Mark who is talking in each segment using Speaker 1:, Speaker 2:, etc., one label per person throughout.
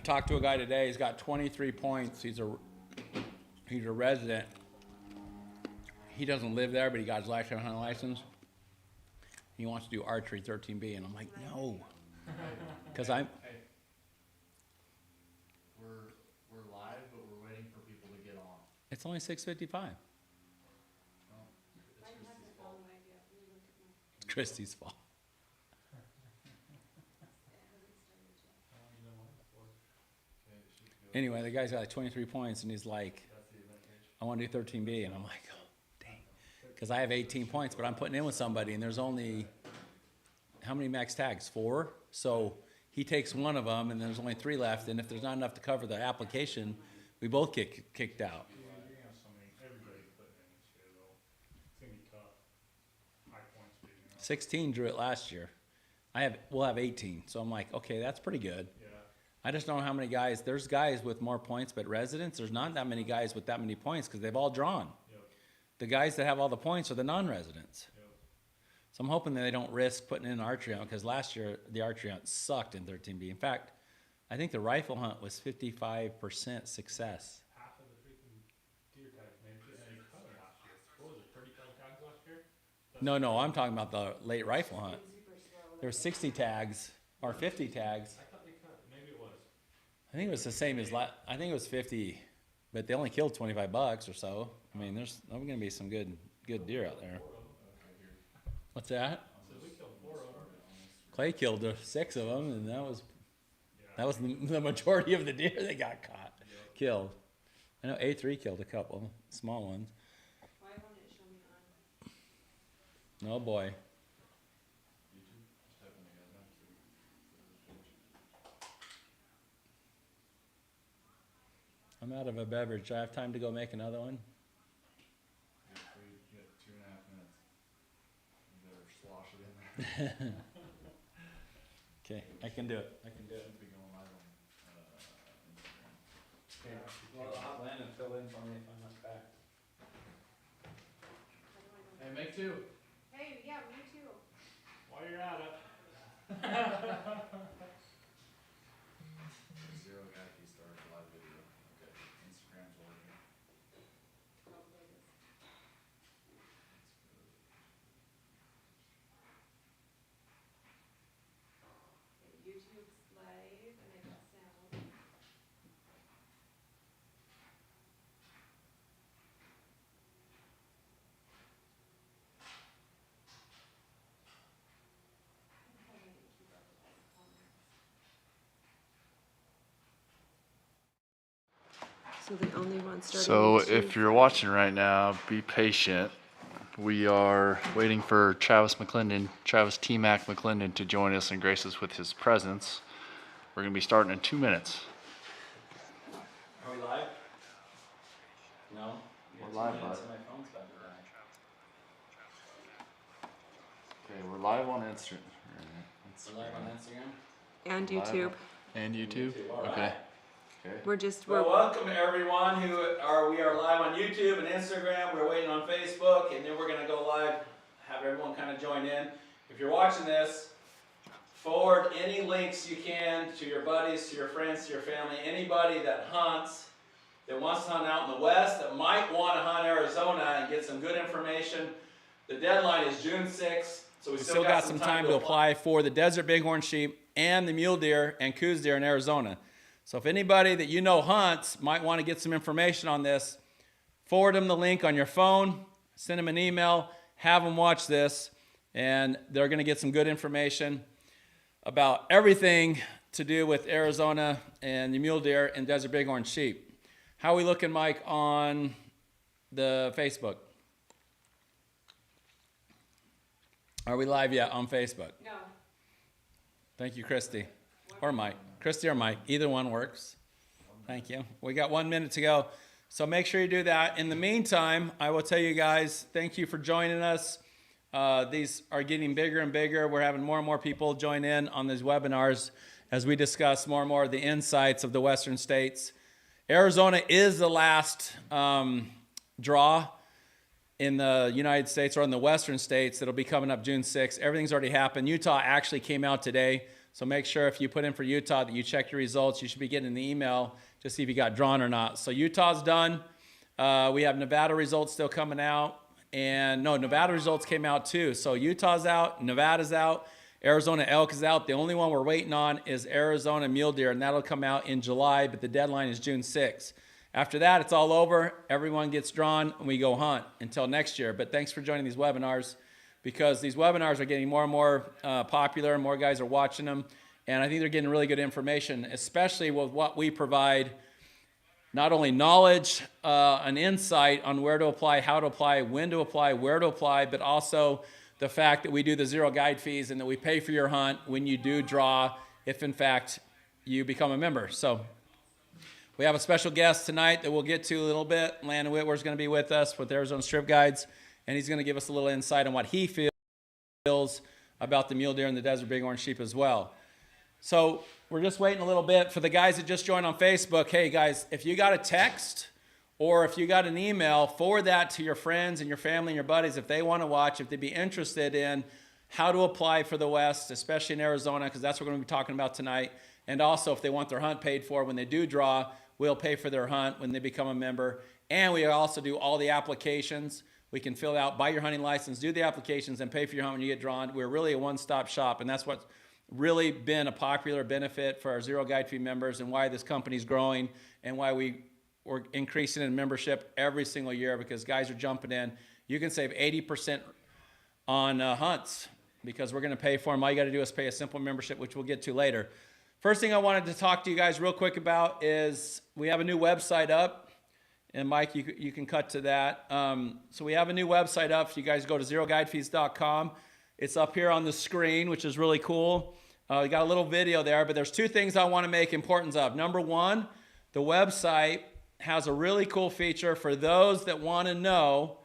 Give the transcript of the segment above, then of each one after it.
Speaker 1: talked to a guy today. He's got 23 points. He's a resident. He doesn't live there, but he got his lifetime hunting license. He wants to do archery 13B, and I'm like, no, because I'm.
Speaker 2: Hey, we're live, but we're waiting for people to get on.
Speaker 1: It's only 6:55.
Speaker 2: Well, it's
Speaker 1: Christy's
Speaker 2: Christy's fault.
Speaker 1: fault.
Speaker 2: Okay, it should go.
Speaker 1: Anyway, the guy's got like 23 points, and he's like,
Speaker 2: That's the event page.
Speaker 1: I want to do 13B, and I'm like, oh, dang, because I have 18 points, but I'm putting in with somebody, and there's only how many max tags? 4. So he takes one of them, and there's only 3 left. And if there's not enough to cover the application, we both get kicked out.
Speaker 3: Yeah, you're gonna have so many, everybody putting in this year though. It's gonna be tough. High points being,
Speaker 1: 16 drew it last year. We'll have 18. So I'm like, okay, that's pretty good.
Speaker 3: yeah.
Speaker 1: I just don't know how many guys. There's guys with more points, but residents, there's not that many guys with that many points because they've all drawn.
Speaker 3: Yep.
Speaker 1: The guys that have all the points are the non-residents.
Speaker 3: Yep.
Speaker 1: So I'm hoping that they don't risk putting in an archery hunt because last year the archery hunt sucked in 13B. In fact, I think the rifle hunt was 55% success.
Speaker 3: Half of the freaking deer tags made any color last year. What was it, 35 tags last year?
Speaker 1: No, I'm talking about the late rifle hunt. There were 60 tags or 50 tags.
Speaker 3: I thought they cut, maybe it was.
Speaker 1: I think it was the same as I think it was 50, but they only killed $25 or so. I mean, there's going to be some good deer out there. What's that?
Speaker 3: So we killed 4 of them.
Speaker 1: Clay killed 6 of them, and that was the majority of the deer that got killed. I know A3 killed a couple small ones.
Speaker 4: Why won't it show me on?
Speaker 1: No boy.
Speaker 2: YouTube, just type in the guys now.
Speaker 1: I'm out of a beverage. Do I have time to go make another one?
Speaker 2: You get 2.5 minutes. You better slosh it in there.
Speaker 1: Okay, I can do it.
Speaker 2: Should be going live on Instagram.
Speaker 1: Well, I'll have Landon fill in for me if I'm not back.
Speaker 2: Hey, make 2.
Speaker 4: Hey, yeah, me too.
Speaker 3: While you're at it.
Speaker 2: Zero guy key started live video. Okay, Instagram's working.
Speaker 4: YouTube's live and I got sound. I'm trying to keep up with all the comments. So the only one starting.
Speaker 2: So
Speaker 4: at
Speaker 2: if
Speaker 4: 2.
Speaker 2: you're watching right now, be patient. We are waiting for Travis T-Mac McClendon to join us and grace us with his presence. We're going to be starting in 2 minutes.
Speaker 1: Are we live? No?
Speaker 2: We're live, bud.
Speaker 1: My phone's about to die.
Speaker 2: Okay, we're live on Instagram.
Speaker 1: We're live on Instagram?
Speaker 4: And
Speaker 2: Live
Speaker 4: YouTube.
Speaker 2: And YouTube?
Speaker 1: All right.
Speaker 2: Okay.
Speaker 4: We're just,
Speaker 1: Well, welcome everyone we are live on YouTube and Instagram. We're waiting on Facebook, and then we're gonna go live, have everyone kind of join in. If you're watching this, forward any links you can to your buddies, to your friends, to your family, anybody that hunts, that wants to hunt out in the West, that might want to hunt Arizona and get some good information. The deadline is June 6th, so we still got some time to apply for the desert bighorn sheep and the mule deer and coos deer in Arizona. So if anybody that you know hunts might want to get some information on this, forward them the link on your phone, send them an email, have them watch this, and they're going to get some good information about everything to do with Arizona and the mule deer and desert bighorn sheep. How are we looking, Mike, on the Facebook? Are we live yet on Facebook?
Speaker 4: no.
Speaker 1: Thank you, Christy. Or Mike. Christy or Mike. Either one works. Thank you. We got 1 minute to go. So make sure you do that. In the meantime, I will tell you guys, thank you for joining us. These are getting bigger and bigger. We're having more and more people join in on these webinars as we discuss more and more of the insights of the Western states. Arizona is the last draw in the United States or in the Western states that'll be coming up June 6th. Everything's already happened. Utah actually came out today. So make sure if you put in for Utah that you check your results. You should be getting an email to see if you got drawn or not. So Utah's done. We have Nevada results still coming out. And no, Nevada results came out too. So Utah's out, Nevada's out, Arizona elk is out. The only one we're waiting on is Arizona mule deer, and that'll come out in July, but the deadline is June 6th. After that, it's all over. Everyone gets drawn, and we go hunt until next year. But thanks for joining these webinars, because these webinars are getting more and more popular, and more guys are watching them. And I think they're getting really good information, especially with what we provide. Not only knowledge, an insight on where to apply, how to apply, when to apply, where to apply, but also the fact that we do the zero guide fees and that we pay for your hunt when you do draw, if in fact you become a member. So we have a special guest tonight that we'll get to a little bit. Landon Whitworth's going to be with us with Arizona Strip Guides, and he's going to give us a little insight on what he feels about the mule deer and the desert bighorn sheep as well. So we're just waiting a little bit for the guys that just joined on Facebook. Hey guys, if you got a text or if you got an email, forward that to your friends and your family and your buddies if they want to watch, if they'd be interested in how to apply for the West, especially in Arizona, because that's what we're going to be talking about tonight. And also if they want their hunt paid for when they do draw, we'll pay for their hunt when they become a member. And we also do all the applications. We can fill out, buy your hunting license, do the applications, and pay for your hunt when you get drawn. We're really a one-stop shop, and that's what's really been a popular benefit for our Zero Guide Fee members, and why this company's growing, and why we're increasing in membership every single year, because guys are jumping in. You can save 80% on hunts because we're going to pay for them. All you got to do is pay a simple membership, which we'll get to later. First thing I wanted to talk to you guys real quick about is we have a new website up. And Mike, you can cut to that. So we have a new website up. If you guys go to zeroguidefees.com, it's up here on the screen, which is really cool. We got a little video there, but there's two things I want to make importance of. Number one, the website has a really cool feature for those that want to know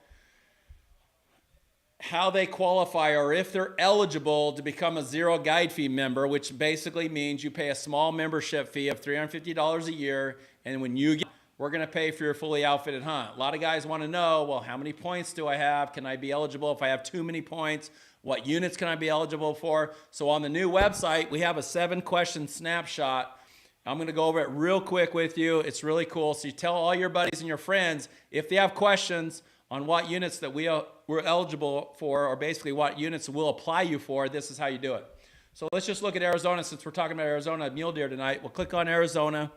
Speaker 1: how they qualify or if they're eligible to become a Zero Guide Fee member, which basically means you pay a small membership fee of $350 a year, and when you get, we're going to pay for your fully outfitted hunt. A lot of guys want to know, well, how many points do I have? Can I be eligible if I have too many points? What units can I be eligible for? So on the new website, we have a 7-question snapshot. I'm going to go over it real quick with you. It's really cool. So you tell all your buddies and your friends, if they have questions on what units that we're eligible for, or basically what units we'll apply you for, this is how you do it. So let's just look at Arizona, since we're talking about Arizona mule deer tonight. We'll click on Arizona.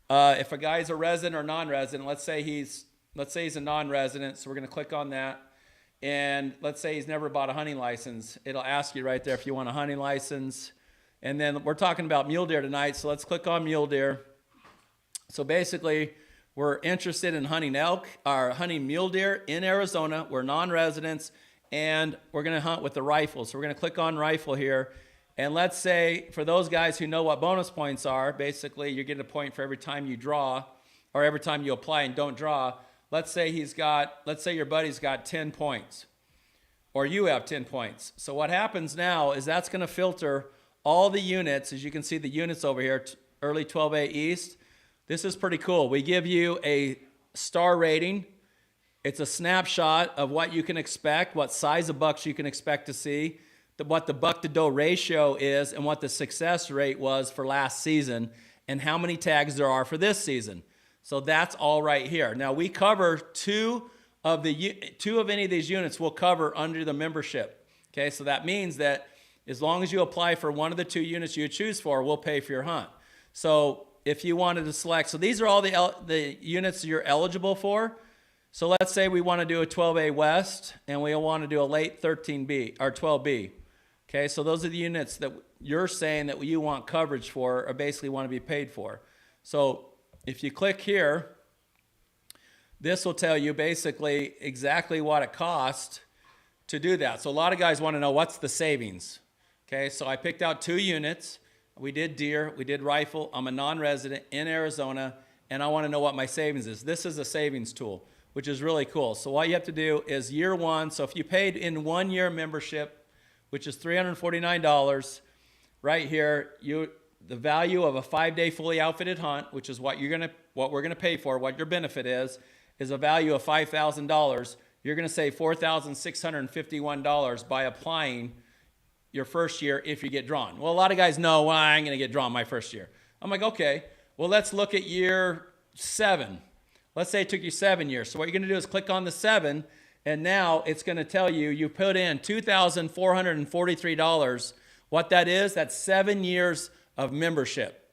Speaker 1: If a guy's a resident or non-resident, let's say he's a non-resident, so we're going to click on that. And let's say he's never bought a hunting license. It'll ask you right there if you want a hunting license. And then we're talking about mule deer tonight, so let's click on mule deer. So basically, we're interested in hunting elk, or hunting mule deer in Arizona. We're non-residents, and we're going to hunt with the rifle. So we're going to click on rifle here. And let's say, for those guys who know what bonus points are, basically you're getting a point for every time you draw, or every time you apply and don't draw. Let's say your buddy's got 10 points, or you have 10 points. So what happens now is that's going to filter all the units. As you can see, the units over here, early 12A East. This is pretty cool. We give you a star rating. It's a snapshot of what you can expect, what size of bucks you can expect to see, what the buck to doe ratio is, and what the success rate was for last season, and how many tags there are for this season. So that's all right here. Now we cover two of any of these units we'll cover under the membership. Okay, so that means that as long as you apply for one of the 2 units you choose for, we'll pay for your hunt. So if you wanted to select, so these are all the units you're eligible for. So let's say we want to do a 12A West, and we want to do a late 13B or 12B. Okay, so those are the units that you're saying that you want coverage for, or basically want to be paid for. So if you click here, this will tell you basically exactly what it costs to do that. So a lot of guys want to know, what's the savings? Okay, so I picked out 2 units. We did deer, we did rifle. I'm a non-resident in Arizona, and I want to know what my savings is. This is a savings tool, which is really cool. So what you have to do is year 1. So if you paid in 1 year membership, which is $349, right here, the value of a 5-day fully outfitted hunt, which is what we're gonna pay for, what your benefit is a value of $5,000. You're gonna save $4,651 by applying your first year if you get drawn. Well, a lot of guys know, well, I'm going to get drawn my first year. I'm like, okay, well, let's look at year 7. Let's say it took you 7 years. So what you're going to do is click on the 7, and now it's going to tell you, you put in $2,443. What that is, that's 7 years of membership.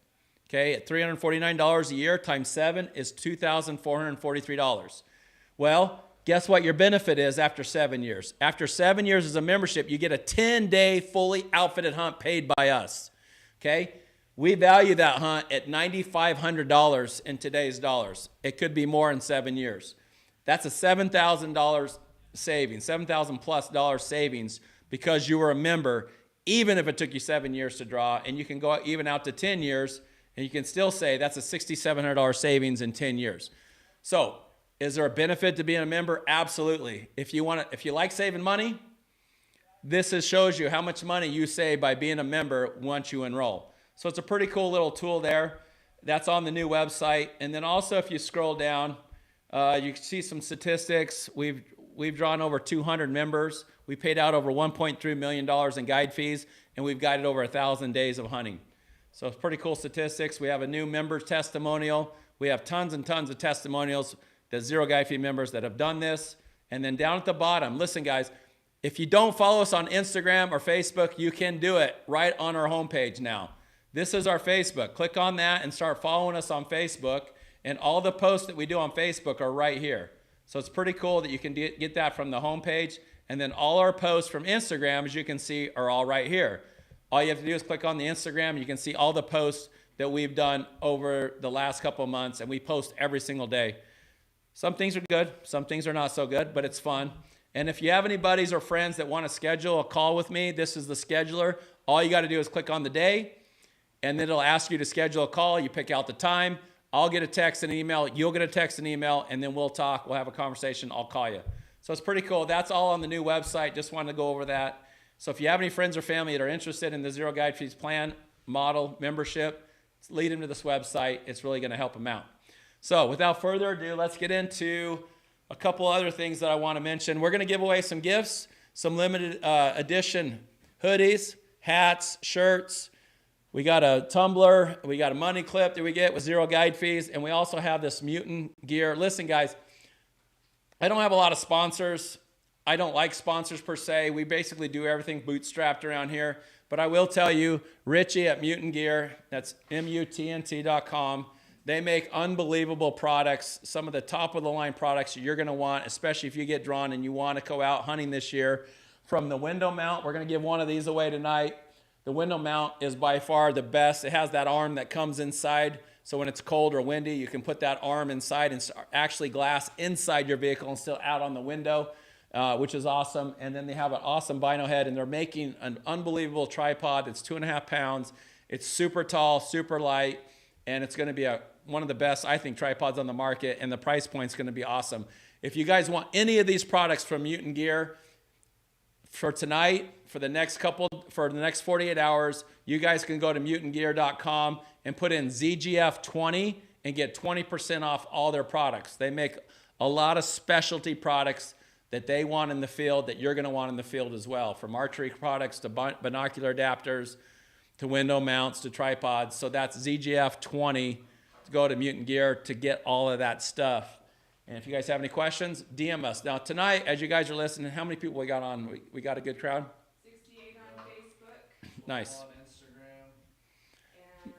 Speaker 1: Okay, at $349 a year times 7 is $2,443. Well, guess what your benefit is after 7 years? After 7 years as a membership, you get a 10-day fully outfitted hunt paid by us. Okay? We value that hunt at $9,500 in today's dollars. It could be more in 7 years. That's a $7,000 savings, $7,000 plus savings because you were a member, even if it took you 7 years to draw, and you can go even out to 10 years, and you can still say that's a $6,700 savings in 10 years. So, is there a benefit to being a member? Absolutely. If you like saving money, this shows you how much money you save by being a member once you enroll. So it's a pretty cool little tool there. That's on the new website. And then also, if you scroll down, you can see some statistics. We've drawn over 200 members. We paid out over $1.3 million in guide fees, and we've guided over 1,000 days of hunting. So it's pretty cool statistics. We have a new member testimonial. We have tons and tons of testimonials, the Zero Guide Fee members that have done this. And then down at the bottom, listen guys, if you don't follow us on Instagram or Facebook, you can do it right on our homepage now. This is our Facebook. Click on that and start following us on Facebook. And all the posts that we do on Facebook are right here. So it's pretty cool that you can get that from the homepage. And then all our posts from Instagram, as you can see, are all right here. All you have to do is click on the Instagram. You can see all the posts that we've done over the last couple of months. And we post every single day. Some things are good. Some things are not so good, but it's fun. And if you have any buddies or friends that want to schedule a call with me, this is the scheduler. All you got to do is click on the day. And then it'll ask you to schedule a call. You pick out the time. I'll get a text and an email. You'll get a text and email, and then we'll talk. We'll have a conversation. I'll call you. So it's pretty cool. That's all on the new website. Just wanted to go over that. So if you have any friends or family that are interested in the Zero Guide Fees plan, model, membership, lead them to this website. It's really going to help them out. So without further ado, let's get into a couple other things that I want to mention. We're going to give away some gifts, some limited edition hoodies, hats, shirts. We got a tumbler, we got a money clip that we get with Zero Guide Fees, and we also have this mutant gear. Listen, guys, I don't have a lot of sponsors. I don't like sponsors per se. We basically do everything bootstrapped around here. But I will tell you, Richie at Mutant Gear, that's MUTNT.com, they make unbelievable products, some of the top of the line products you're going to want, especially if you get drawn and you want to go out hunting this year. From the window mount, we're going to give one of these away tonight. The window mount is by far the best. It has that arm that comes inside, so when it's cold or windy, you can put that arm inside and actually glass inside your vehicle and still out on the window, which is awesome. And then they have an awesome bino head, and they're making an unbelievable tripod that's 2.5 pounds. It's super tall, super light, and it's going to be one of the best, I think, tripods on the market, and the price point's going to be awesome. If you guys want any of these products from Mutant Gear, for tonight, for the next 48 hours, you guys can go to mutantgear.com and put in ZGF20 and get 20% off all their products. They make a lot of specialty products that they want in the field that you're going to want in the field as well, from archery products to binocular adapters to window mounts to tripods. So that's ZGF20 to go to Mutant Gear to get all of that stuff. And if you guys have any questions, DM us. Now tonight, as you guys are listening, how many people we got on? We got a good crowd?
Speaker 4: 68 on Facebook
Speaker 1: Nice.
Speaker 2: On Instagram.
Speaker 4: and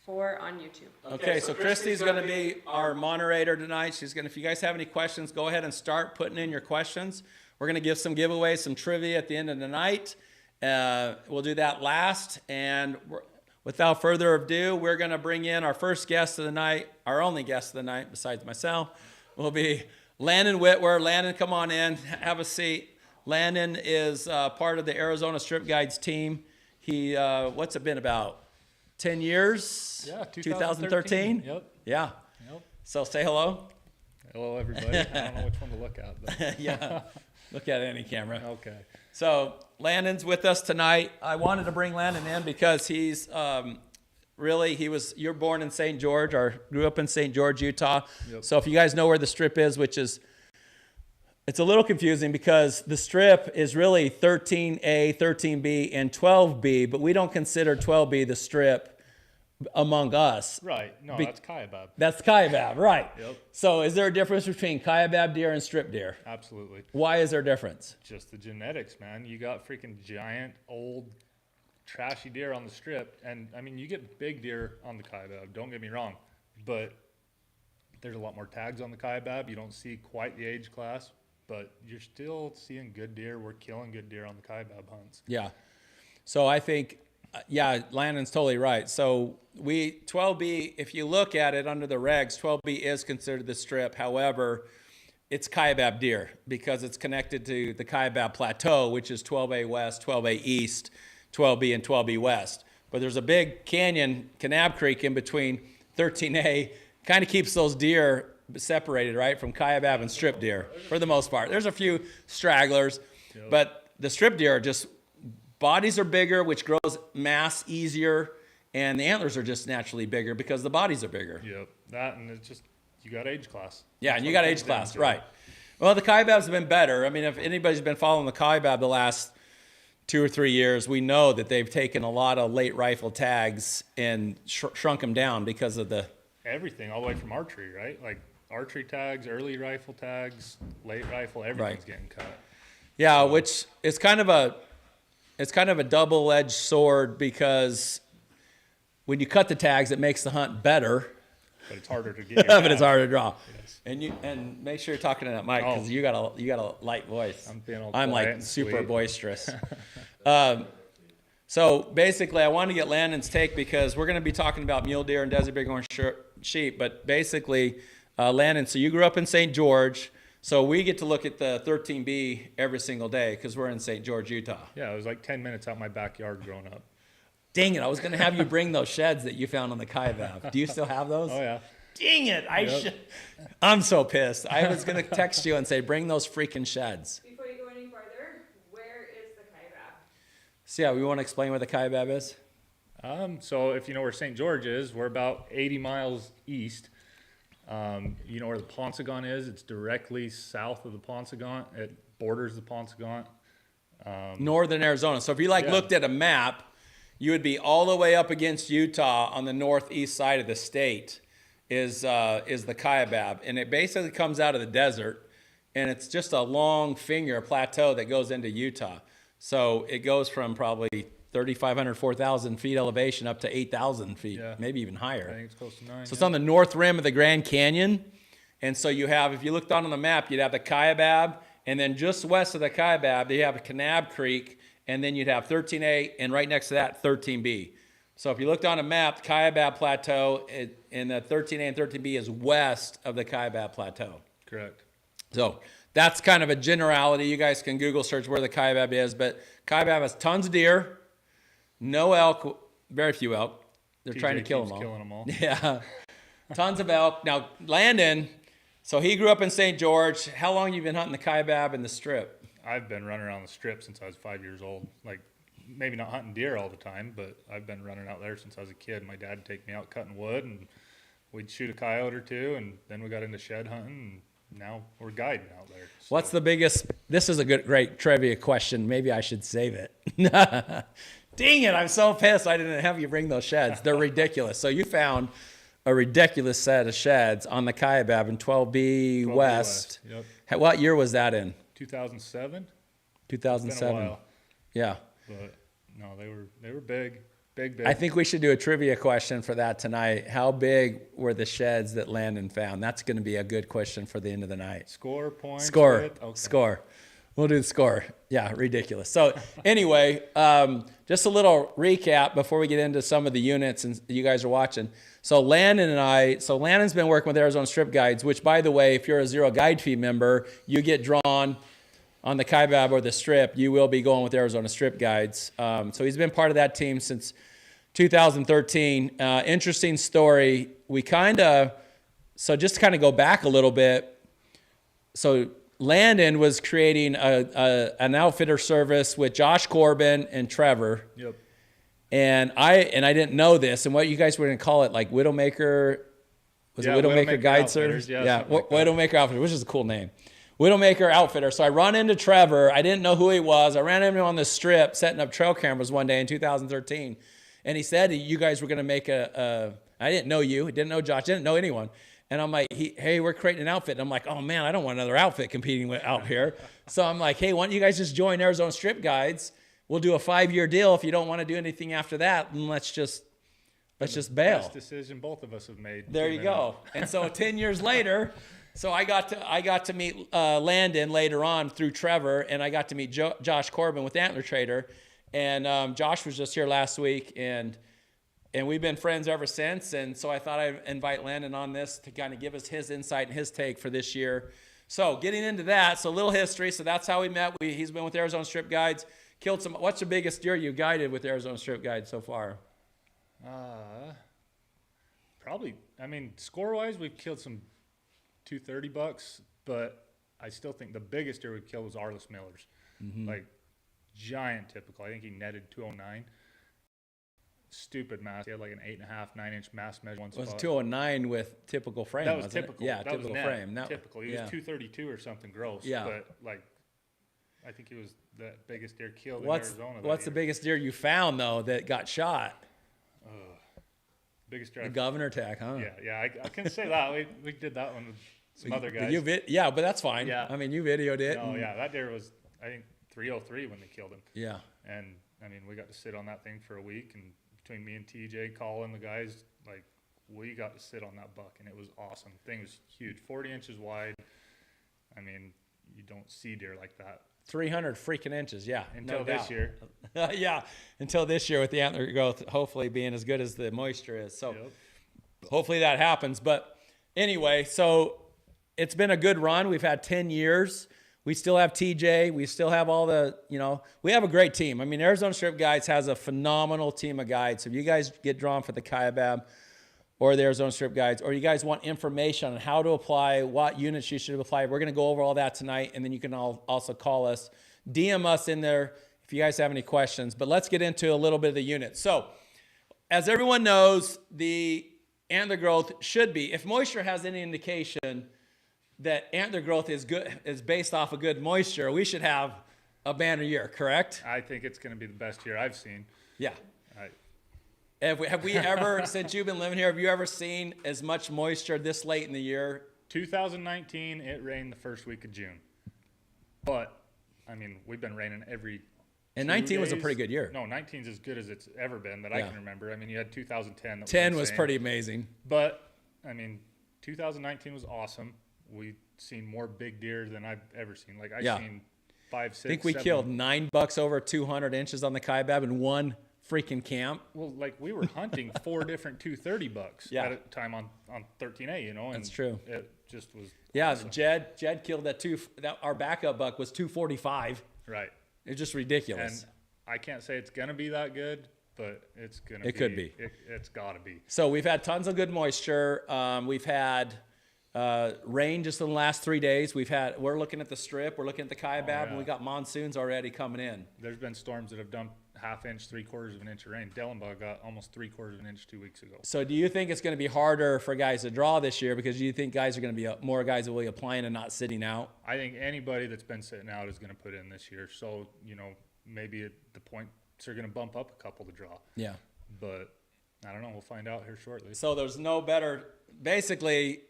Speaker 4: 4 on YouTube.
Speaker 1: Okay, so Christy's going to be our moderator tonight. She's going to, if you guys have any questions, go ahead and start putting in your questions. We're going to give some giveaways, some trivia at the end of the night. We'll do that last. And without further ado, we're going to bring in our first guest of the night, our only guest of the night, besides myself, will be Landon Whitwer. Landon, come on in, have a seat. Landon is part of the Arizona Strip Guides team. He, what's it been, about 10 years?
Speaker 3: Yeah,
Speaker 1: 2013?
Speaker 3: Yep.
Speaker 1: Yeah.
Speaker 3: Yep.
Speaker 1: So say hello.
Speaker 3: Hello, everybody. I don't know which one to look at. But
Speaker 1: Yeah. Look at any camera.
Speaker 3: okay.
Speaker 1: So Landon's with us tonight. I wanted to bring Landon in because he's you're born in St. George or grew up in St. George, Utah.
Speaker 3: Yep.
Speaker 1: So if you guys know where the Strip is, which is It's a little confusing because the strip is really 13A, 13B, and 12B, but we don't consider 12B the strip among us.
Speaker 3: Right. No,
Speaker 1: Be-
Speaker 3: that's Kaibab.
Speaker 1: That's Kaibab, right.
Speaker 3: Yep.
Speaker 1: So is there a difference between Kaibab deer and strip deer?
Speaker 3: Absolutely.
Speaker 1: Why is there a difference?
Speaker 3: Just the genetics, man. You got freaking giant, old, trashy deer on the strip. And, I mean, you get big deer on the Kaibab, don't get me wrong. But there's a lot more tags on the Kaibab. You don't see quite the age class, but you're still seeing good deer. We're killing good deer on the Kaibab hunts.
Speaker 1: Yeah. So I think, yeah, Landon's totally right. So 12B, if you look at it under the regs, 12B is considered the strip. However, it's Kaibab deer because it's connected to the Kaibab Plateau, which is 12A West, 12A East, 12B, and 12B West. But there's a big canyon, Kanab Creek, in between 13A, kind of keeps those deer separated, right, from Kaibab and strip deer for the most part. There's a few stragglers, but the strip deer are just, bodies are bigger, which grows mass easier, and the antlers are just naturally bigger because the bodies are bigger.
Speaker 3: Yep. That, and it's just, you got age class.
Speaker 1: Yeah,
Speaker 3: That's
Speaker 1: and you
Speaker 3: what
Speaker 1: got
Speaker 3: it
Speaker 1: age
Speaker 3: comes down
Speaker 1: class,
Speaker 3: to.
Speaker 1: right. Well, the Kaibabs have been better. I mean, if anybody's been following the Kaibab the last 2 or 3 years, we know that they've taken a lot of late rifle tags and shrunk them down because of the,
Speaker 3: Everything, all the way from archery, right? Like archery tags, early rifle tags, late rifle, everything's
Speaker 1: Right.
Speaker 3: getting cut.
Speaker 1: yeah, which is kind of a double-edged sword because when you cut the tags, it makes the hunt better,
Speaker 3: But it's harder to get your
Speaker 1: but it's
Speaker 3: tag.
Speaker 1: harder to draw.
Speaker 3: Yes.
Speaker 1: And make sure you're talking to that mic because
Speaker 3: Oh.
Speaker 1: you got a light voice.
Speaker 3: I'm being all
Speaker 1: I'm
Speaker 3: quiet
Speaker 1: like
Speaker 3: and
Speaker 1: super
Speaker 3: sweet.
Speaker 1: boisterous. So basically, I wanted to get Landon's take because we're going to be talking about mule deer and desert bighorn sheep. But basically, Landon, so you grew up in St. George, so we get to look at the 13B every single day because we're in St. George, Utah.
Speaker 3: Yeah, it was like 10 minutes out my backyard growing up.
Speaker 1: Dang it! I was going to have you bring those sheds that you found on the Kaibab. Do you still have those?
Speaker 3: Oh, yeah.
Speaker 1: Dang it! I'm so pissed. I was going to text you and say, bring those freaking sheds.
Speaker 4: Before you go any farther, where is the Kaibab?
Speaker 1: So yeah, we want to explain where the Kaibab is.
Speaker 3: So if you know where St. George is, we're about 80 miles east. You know where the Paunsaugunt is? It's directly south of the Paunsaugunt. It borders the Paunsaugunt.
Speaker 1: Northern Arizona. So if you
Speaker 3: Yeah.
Speaker 1: looked at a map, you would be all the way up against Utah on the northeast side of the state is the Kaibab. And it basically comes out of the desert and it's just a long finger plateau that goes into Utah. So it goes from probably 3,500, 4,000 feet elevation up to 8,000 feet,
Speaker 3: Yeah.
Speaker 1: maybe even higher.
Speaker 3: I think it's close to 9.
Speaker 1: So it's on the north rim of the Grand Canyon. And so you have, if you looked on the map, you'd have the Kaibab, and then just west of the Kaibab, you have Kanab Creek, and then you'd have 13A, and right next to that, 13B. So if you looked on a map, Kaibab Plateau, and the 13A and 13B is west of the Kaibab Plateau.
Speaker 3: Correct.
Speaker 1: So that's kind of a generality. You guys can Google search where the Kaibab is, but Kaibab has tons of deer, no elk, very few elk. They're trying to
Speaker 3: TJ
Speaker 1: kill
Speaker 3: keeps
Speaker 1: them all.
Speaker 3: killing them all.
Speaker 1: Yeah, tons of elk. Now, Landon, so he grew up in St. George. How long you been hunting the Kaibab and the Strip?
Speaker 3: I've been running around the strip since I was 5 years old. Like, maybe not hunting deer all the time, but I've been running out there since I was a kid. My dad would take me out cutting wood, and we'd shoot a coyote or two, and then we got into shed hunting, and now we're guiding out there. So,
Speaker 1: What's the biggest? This is a great trivia question. Maybe I should save it. Dang it! I'm so pissed I didn't have you bring those sheds. They're ridiculous. So you found a ridiculous set of sheds on the Kaibab in 12B
Speaker 3: 12B
Speaker 1: West.
Speaker 3: Yep.
Speaker 1: What year was that in?
Speaker 3: 2007? Been a
Speaker 1: 2007.
Speaker 3: while,
Speaker 1: Yeah.
Speaker 3: but no, they were big. Big.
Speaker 1: I think we should do a trivia question for that tonight. How big were the sheds that Landon found? That's going to be a good question for the end of the night.
Speaker 3: Score, points,
Speaker 1: Score.
Speaker 3: width? Okay.
Speaker 1: Score. We'll do the score. Yeah, ridiculous. So anyway, just a little recap before we get into some of the units and you guys are watching. So Landon's been working with Arizona Strip Guides, which by the way, if you're a Zero Guide Fee member, you get drawn on the Kaibab or the Strip, you will be going with Arizona Strip Guides. So he's been part of that team since 2013. Interesting story. So just to kind of go back a little bit. So Landon was creating an outfitter service with Josh Corbin and Trevor.
Speaker 3: Yep.
Speaker 1: And I didn't know this. And what you guys were going to call it, like Widowmaker, was
Speaker 3: Yeah,
Speaker 1: it Widowmaker
Speaker 3: Widowmaker
Speaker 1: Guide Service?
Speaker 3: Outfitters, yeah, something like that.
Speaker 1: Widowmaker Outfitters, which is a cool name. Widowmaker outfitter. So I run into Trevor. I didn't know who he was. I ran into him on the strip setting up trail cameras one day in 2013. And he said you guys were going to make I didn't know you. I didn't know Josh. Didn't know anyone. And I'm like, hey, we're creating an outfit. And I'm like, oh, man, I don't want another outfit competing out here. So I'm like, hey, why don't you guys just join Arizona Strip Guides? We'll do a 5-year deal. If you don't want to do anything after that, then let's just bail.
Speaker 3: Best decision both of us have made.
Speaker 1: There you go. And so 10 years later, so I got to meet Landon later on through Trevor, and I got to meet Josh Corbin with Antler Trader. And Josh was just here last week, and we've been friends ever since. And so I thought I'd invite Landon on this to kind of give us his insight and his take for this year. So getting into that, so a little history. So that's how we met. He's been with Arizona Strip Guides, killed some. What's the biggest deer you guided with Arizona Strip Guides so far?
Speaker 3: Probably, I mean, score-wise, we've killed some 230 bucks, but I still think the biggest deer we killed was Arliss Miller's. Like, giant typical. I think he netted 209. Stupid mass. He had like an 8.5, 9-inch mass measure one spot.
Speaker 1: It was 209 with typical frame.
Speaker 3: That was
Speaker 1: wasn't it?
Speaker 3: typical.
Speaker 1: Yeah,
Speaker 3: that
Speaker 1: typical
Speaker 3: was net,
Speaker 1: frame.
Speaker 3: typical. He was 232 or something gross.
Speaker 1: Yeah.
Speaker 3: But like, I think he was the biggest deer killed in Arizona.
Speaker 1: What's the biggest deer you found though that got shot?
Speaker 3: Biggest deer?
Speaker 1: The governor tag, huh?
Speaker 3: Yeah. I can say that. We did that one with some other guys.
Speaker 1: Yeah, but that's fine.
Speaker 3: Yeah.
Speaker 1: I mean, you videoed it.
Speaker 3: Oh yeah, that deer was, I think, 303 when they killed him.
Speaker 1: Yeah.
Speaker 3: And I mean, we got to sit on that thing for a week, and between me and TJ, Colin, the guys, like, we got to sit on that buck, and it was awesome. The thing was huge, 40 inches wide. I mean, you don't see deer like that.
Speaker 1: 300 freaking inches, yeah.
Speaker 3: Until
Speaker 1: no
Speaker 3: this
Speaker 1: doubt.
Speaker 3: year.
Speaker 1: Yeah, until this year with the antler growth hopefully being as good as the moisture is. So
Speaker 3: Yep.
Speaker 1: hopefully that happens. But anyway, so it's been a good run. We've had 10 years. We still have TJ. We still have all the, we have a great team. I mean, Arizona Strip Guides has a phenomenal team of guides. So if you guys get drawn for the Kaibab or the Arizona Strip Guides, or you guys want information on how to apply, what units you should apply, we're going to go over all that tonight. And then you can also call us, DM us in there if you guys have any questions. But let's get into a little bit of the units. So as everyone knows, the antler growth should be, if moisture has any indication that antler growth is based off of good moisture, we should have a banner year, correct?
Speaker 3: I think it's going to be the best year I've seen.
Speaker 1: Yeah. Have we
Speaker 3: I,
Speaker 1: ever, since you've been living here, have you ever seen as much moisture this late in the year?
Speaker 3: 2019, it rained the first week of June. But, I mean, we've been raining every
Speaker 1: And
Speaker 3: 2
Speaker 1: 19 was a
Speaker 3: days.
Speaker 1: pretty good year.
Speaker 3: No, 19 is as good as it's ever been that I
Speaker 1: Yeah.
Speaker 3: can remember. I mean, you had 2010. That
Speaker 1: 10 was
Speaker 3: insane.
Speaker 1: pretty amazing.
Speaker 3: But, I mean, 2019 was awesome. We seen more big deer than I've ever seen. Like,
Speaker 1: Yeah.
Speaker 3: seen 5, 6,
Speaker 1: I think we
Speaker 3: 7.
Speaker 1: killed 9 bucks over 200 inches on the Kaibab in one freaking camp.
Speaker 3: Well, like, we were hunting 4 different 230 bucks
Speaker 1: Yeah.
Speaker 3: at a time on 13A, you know? And
Speaker 1: That's true.
Speaker 3: It just was
Speaker 1: Yeah,
Speaker 3: awesome.
Speaker 1: Jed killed our backup buck was 245.
Speaker 3: Right.
Speaker 1: It's just ridiculous.
Speaker 3: And I can't say it's going to be that good, but it's going to be.
Speaker 1: It could be.
Speaker 3: It's got to be.
Speaker 1: So we've had tons of good moisture. We've had rain just in the last 3 days. We're looking at the strip. We're looking at the Kaibab, and
Speaker 3: yeah.
Speaker 1: we got monsoons already coming in.
Speaker 3: There's been storms that have dumped 1/2 inch, 3/4 of an inch of rain. Dellenbaugh got almost 3/4 of an inch 2 weeks ago.
Speaker 1: So do you think it's going to be harder for guys to draw this year because you think guys are going to be more guys that will be applying and not sitting out?
Speaker 3: I think anybody that's been sitting out is going to put in this year. So, maybe at the points are going to bump up a couple to draw.
Speaker 1: Yeah.
Speaker 3: But I don't know. We'll find out here shortly.
Speaker 1: So there's no better, basically,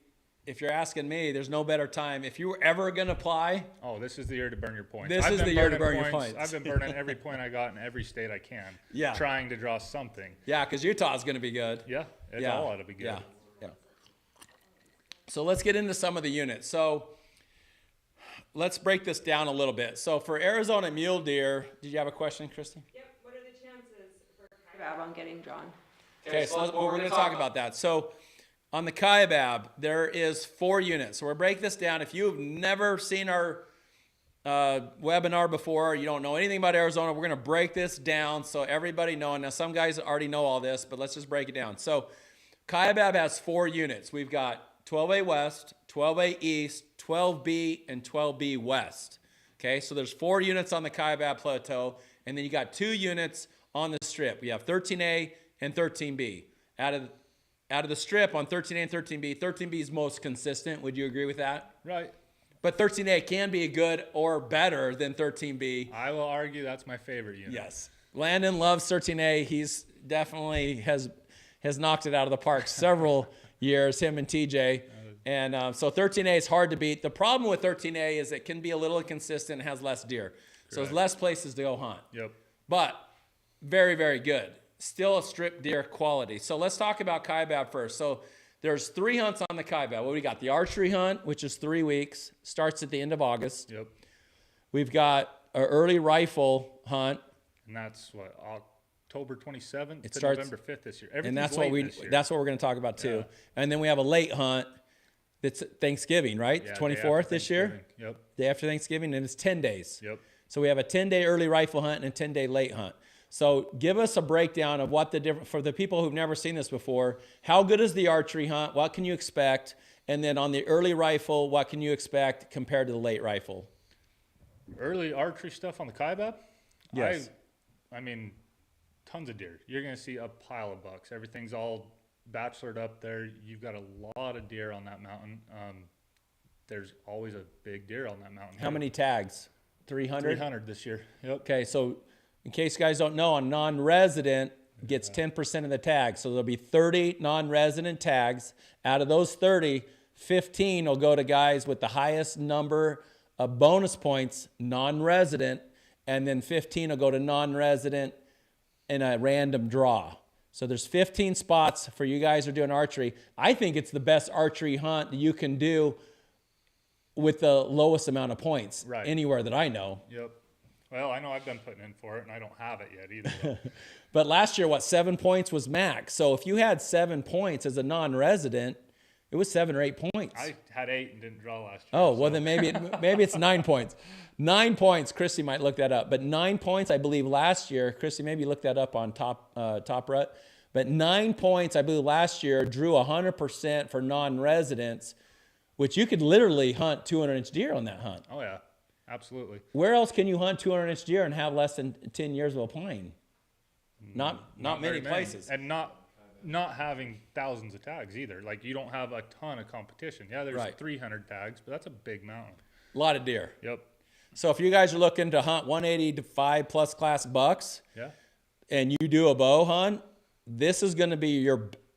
Speaker 1: if you're asking me, there's no better time. If you were ever going to apply,
Speaker 3: Oh, this is the year to burn your points.
Speaker 1: This
Speaker 3: I've
Speaker 1: is
Speaker 3: been
Speaker 1: the year to
Speaker 3: burning
Speaker 1: burn your points.
Speaker 3: I've been burning every point I got in every state I can.
Speaker 1: Yeah.
Speaker 3: Trying to draw something.
Speaker 1: yeah, because Utah's going to be good.
Speaker 3: Yeah. It's
Speaker 1: Yeah.
Speaker 3: all ought to be good.
Speaker 1: Yeah. So let's get into some of the units. So let's break this down a little bit. So for Arizona mule deer, did you have a question, Christy?
Speaker 4: Yep, what are the chances for Kaibab on getting drawn?
Speaker 1: Okay, so we're going to talk about that. So on the Kaibab, there is 4 units. So we'll break this down. If you've never seen our webinar before, you don't know anything about Arizona, we're going to break this down so everybody knows. Now, some guys already know all this, but let's just break it down. So Kaibab has 4 units. We've got 12A West, 12A East, 12B, and 12B West. Okay, so there's 4 units on the Kaibab Plateau, and then you got 2 units on the strip. We have 13A and 13B. Out of the strip on 13A and 13B, 13B is most consistent. Would you agree with that?
Speaker 3: Right.
Speaker 1: But 13A can be good or better than 13B.
Speaker 3: I will argue that's my favorite unit.
Speaker 1: Yes. Landon loves 13A. He's definitely has knocked it out of the park several years, him and TJ. And so 13A is hard to beat. The problem with 13A is it can be a little inconsistent and has less deer. So there's less places to go hunt.
Speaker 3: Yep.
Speaker 1: But very, very good. Still a strip deer quality. So let's talk about Kaibab first. So there's 3 hunts on the Kaibab. What we got? The archery hunt, which is 3 weeks, starts at the end of August.
Speaker 3: Yep.
Speaker 1: We've got an early rifle hunt,
Speaker 3: And that's what, October 27th
Speaker 1: It
Speaker 3: to
Speaker 1: starts-
Speaker 3: November 5th this year.
Speaker 1: and
Speaker 3: Everything's
Speaker 1: that's what
Speaker 3: late this year.
Speaker 1: that's what we're going to talk about too.
Speaker 3: Yeah.
Speaker 1: And then we have a late hunt that's Thanksgiving, right?
Speaker 3: Yeah, day
Speaker 1: 24th
Speaker 3: after
Speaker 1: this year,
Speaker 3: Thanksgiving. Yep.
Speaker 1: day after Thanksgiving, and it's 10 days.
Speaker 3: Yep.
Speaker 1: So we have a 10-day early rifle hunt and a 10-day late hunt. So give us a breakdown of what the different, for the people who've never seen this before, how good is the archery hunt? What can you expect? And then on the early rifle, what can you expect compared to the late rifle?
Speaker 3: Early archery stuff on the Kaibab?
Speaker 1: Yes.
Speaker 3: I mean, tons of deer. You're going to see a pile of bucks. Everything's all bachelored up there. You've got a lot of deer on that mountain. There's always a big deer on that mountain.
Speaker 1: How many tags? 300?
Speaker 3: 300 this year. Yep.
Speaker 1: Okay, so in case you guys don't know, a non-resident gets 10% of the tags. So there'll be 30 non-resident tags. Out of those 30, 15 will go to guys with the highest number of bonus points, non-resident, and then 15 will go to non-resident in a random draw. So there's 15 spots for you guys who are doing archery. I think it's the best archery hunt that you can do with the lowest amount of points
Speaker 3: Right.
Speaker 1: anywhere that I know.
Speaker 3: Yep. Well, I know I've been putting in for it, and I don't have it yet either.
Speaker 1: But last year, 7 points was max. So if you had 7 points as a non-resident, it was 7 or 8 points.
Speaker 3: I had 8 and didn't draw last year.
Speaker 1: Oh, well then maybe it's 9 points. 9 points. Christy might look that up. But 9 points, I believe, last year. Christy, maybe look that up on Top Rut. But 9 points, I believe, last year drew 100% for non-residents, which you could literally hunt 200-inch deer on that hunt.
Speaker 3: Oh, yeah. Absolutely.
Speaker 1: Where else can you hunt 200-inch deer and have less than 10 years of applying? Not many
Speaker 3: very
Speaker 1: places.
Speaker 3: And not having thousands of tags either. Like, you don't have a ton of competition. Yeah, there's
Speaker 1: Right.
Speaker 3: 300 tags, but that's a big mountain.
Speaker 1: A lot of deer.
Speaker 3: Yep.
Speaker 1: So if you guys are looking to hunt 180 to 5+ class bucks
Speaker 3: Yeah.
Speaker 1: and you do a bow hunt, this is going to be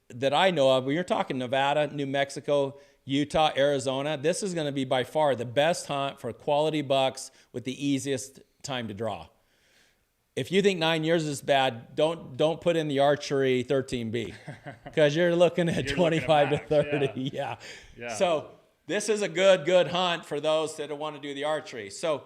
Speaker 1: that I know of. When you're talking Nevada, New Mexico, Utah, Arizona, this is going to be by far the best hunt for quality bucks with the easiest time to draw. If you think 9 years is bad, don't put in the archery 13B because you're looking at
Speaker 3: You're
Speaker 1: 25
Speaker 3: looking
Speaker 1: to
Speaker 3: at max,
Speaker 1: 30. Yeah.
Speaker 3: Yeah.
Speaker 1: So this is a good hunt for those that want to do the archery. So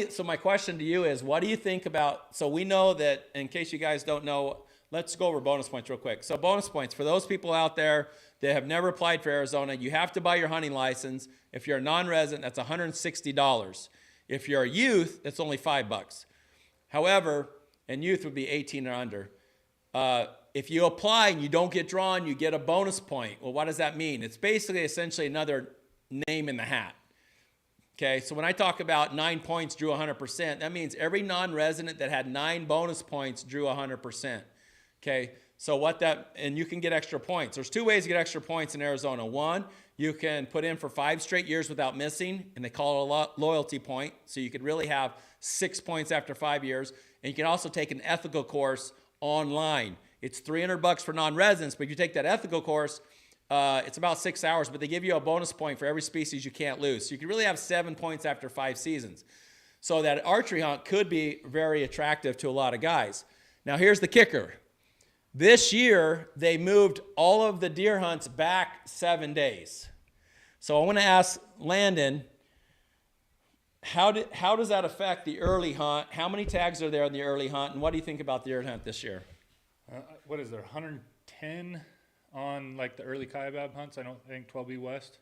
Speaker 1: so my question to you is, what do you think about, so we know that, in case you guys don't know, let's go over bonus points real quick. So bonus points, for those people out there that have never applied for Arizona, you have to buy your hunting license. If you're a non-resident, that's $160. If you're a youth, it's only $5. However, and youth would be 18 or under. If you apply and you don't get drawn, you get a bonus point. Well, what does that mean? It's basically essentially another name in the hat. Okay, so when I talk about 9 points drew 100%, that means every non-resident that had 9 bonus points drew 100%. Okay, so and you can get extra points. There's 2 ways to get extra points in Arizona. One, you can put in for 5 straight years without missing, and they call it a loyalty point. So you could really have 6 points after 5 years. And you can also take an ethical course online. It's $300 for non-residents, but if you take that ethical course, it's about 6 hours, but they give you a bonus point for every species you can't lose. So you can really have 7 points after 5 seasons. So that archery hunt could be very attractive to a lot of guys. Now here's the kicker. This year, they moved all of the deer hunts back 7 days. So I want to ask Landon, how does that affect the early hunt? How many tags are there in the early hunt? And what do you think about the early hunt this year?
Speaker 3: What is there, 110 on like the early Kaibab hunts? I don't think 12B West.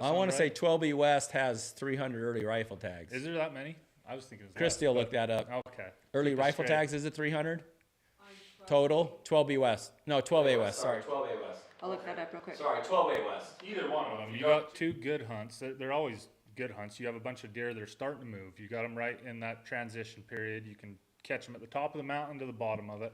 Speaker 1: I want to say 12B West has 300 early rifle tags.
Speaker 3: Is there that many? I was thinking it was
Speaker 1: Christy will look that up.
Speaker 3: Okay.
Speaker 1: Early
Speaker 3: Keep us
Speaker 1: rifle
Speaker 3: straight.
Speaker 1: tags, is it 300?
Speaker 4: On 12.
Speaker 1: Total? 12B West. No, 12A West. Sorry, 12A West.
Speaker 4: I'll look that up real quick.
Speaker 1: Sorry, 12A West.
Speaker 3: Either one of them. You got 2 good hunts. They're always good hunts. You have a bunch of deer that are starting to move. You got them right in that transition period. You can catch them at the top of the mountain to the bottom of it.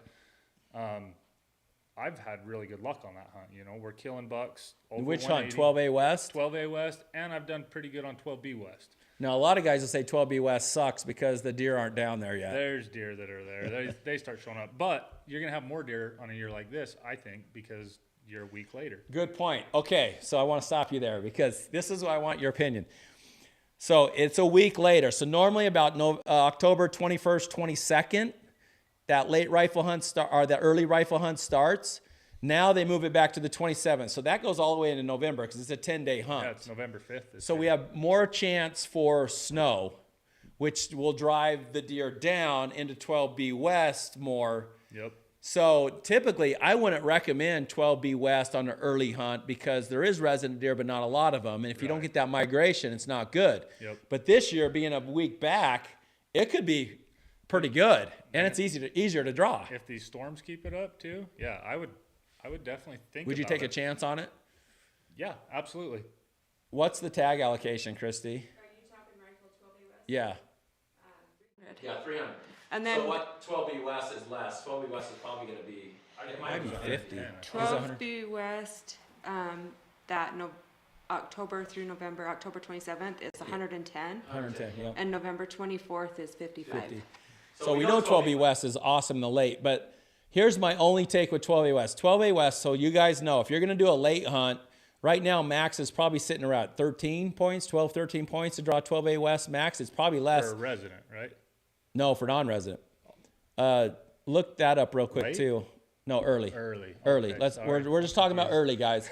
Speaker 3: I've had really good luck on that hunt. You know, we're killing bucks. Over
Speaker 5: Which hunt?
Speaker 3: 180,
Speaker 5: 12A West?
Speaker 3: 12A West, and I've done pretty good on 12B West.
Speaker 5: Now, a lot of guys will say 12B West sucks because the deer aren't down there yet.
Speaker 3: There's deer that are there. They start showing up. But you're going to have more deer on a year like this, I think, because you're a week later.
Speaker 5: Good point. Okay, so I want to stop you there because this is what I want your opinion. So it's a week later. So normally about October 21st, 22nd, that late rifle hunt or that early rifle hunt starts. Now they move it back to the 27th. So that goes all the way into November because it's a 10-day hunt.
Speaker 3: Yeah, it's November 5th.
Speaker 5: So we have more chance for snow, which will drive the deer down into 12B West more.
Speaker 3: Yep.
Speaker 5: So typically, I wouldn't recommend 12B West on an early hunt because there is resident deer, but not a lot of them. And if you don't get that migration, it's not good.
Speaker 3: Yep.
Speaker 5: But this year, being a week back, it could be pretty good, and it's easier to draw.
Speaker 3: If these storms keep it up too, yeah, I would definitely think.
Speaker 5: Would you
Speaker 3: about
Speaker 5: take a
Speaker 3: it.
Speaker 5: chance on it?
Speaker 3: Yeah, absolutely.
Speaker 5: What's the tag allocation, Christy?
Speaker 4: Are you talking rifle 12A West?
Speaker 5: Yeah.
Speaker 1: Yeah, 300.
Speaker 4: And then
Speaker 1: So what 12B West is less? 12B West is probably going to be. It might be
Speaker 5: 50.
Speaker 4: 12B West, that October through November, October 27th is 110,
Speaker 5: 110, yeah.
Speaker 4: and November 24th is 55.
Speaker 5: 50. So we know 12A West is awesome in the late, but here's my only take with 12A West. 12A West, so you guys know, if you're going to do a late hunt, right now max is probably sitting around 13 points, 12, 13 points to draw 12A West max. It's probably less.
Speaker 3: For a resident, right?
Speaker 5: No, for non-resident. Look that up real quick
Speaker 3: Late?
Speaker 5: too. No, early.
Speaker 3: Early.
Speaker 5: Early.
Speaker 3: Okay, sorry.
Speaker 5: We're just talking about early, guys,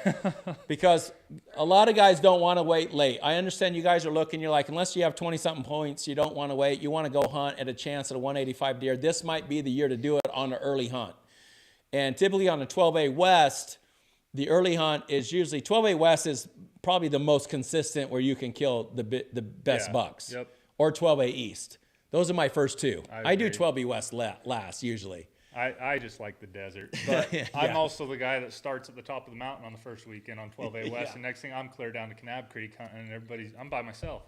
Speaker 5: because a lot of guys don't want to wait late. I understand you guys are looking. You're like, unless you have 20-something points, you don't want to wait. You want to go hunt at a chance at a 185 deer. This might be the year to do it on an early hunt. And typically on a 12A West, the early hunt is usually 12A West is probably the most consistent where you can kill the best
Speaker 3: Yeah,
Speaker 5: bucks.
Speaker 3: yep.
Speaker 5: Or 12A East. Those are my first two.
Speaker 3: I
Speaker 5: I do
Speaker 3: agree.
Speaker 5: 12B West last usually.
Speaker 3: I just like the desert. But
Speaker 5: Yeah.
Speaker 3: I'm also the guy that starts at the top of the mountain on the first weekend on 12A West,
Speaker 5: Yeah.
Speaker 3: and next thing I'm clear down to Kanab Creek hunting, and I'm by myself.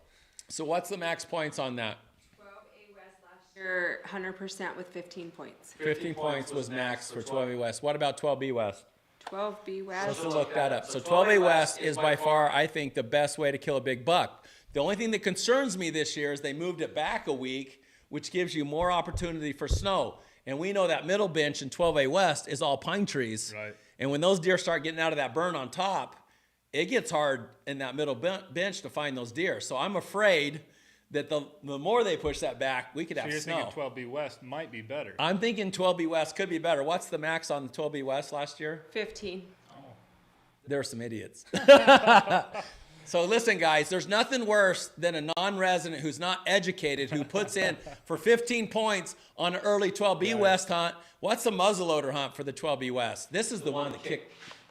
Speaker 5: So what's the max points on that?
Speaker 4: 12A West last year, 100% with 15 points.
Speaker 5: 15 points was max for 12A West. What about 12B West?
Speaker 4: 12B
Speaker 5: Let's
Speaker 4: West,
Speaker 5: look that up. So 12A West is by far, I think, the best way to kill a big buck. The only thing that concerns me this year is they moved it back a week, which gives you more opportunity for snow. And we know that middle bench in 12A West is all pine trees.
Speaker 3: Right.
Speaker 5: And when those deer start getting out of that burn on top, it gets hard in that middle bench to find those deer. So I'm afraid that the more they push that back, we could
Speaker 3: So
Speaker 5: have
Speaker 3: you're
Speaker 5: snow.
Speaker 3: thinking 12B West might be better.
Speaker 5: I'm thinking 12B West could be better. What's the max on the 12B West last year?
Speaker 4: 15.
Speaker 5: There are some idiots. So listen, guys, there's nothing worse than a non-resident who's not educated who puts in for 15 points on an early 12B West hunt. What's the muzzleloader hunt for the 12B West? This is the one that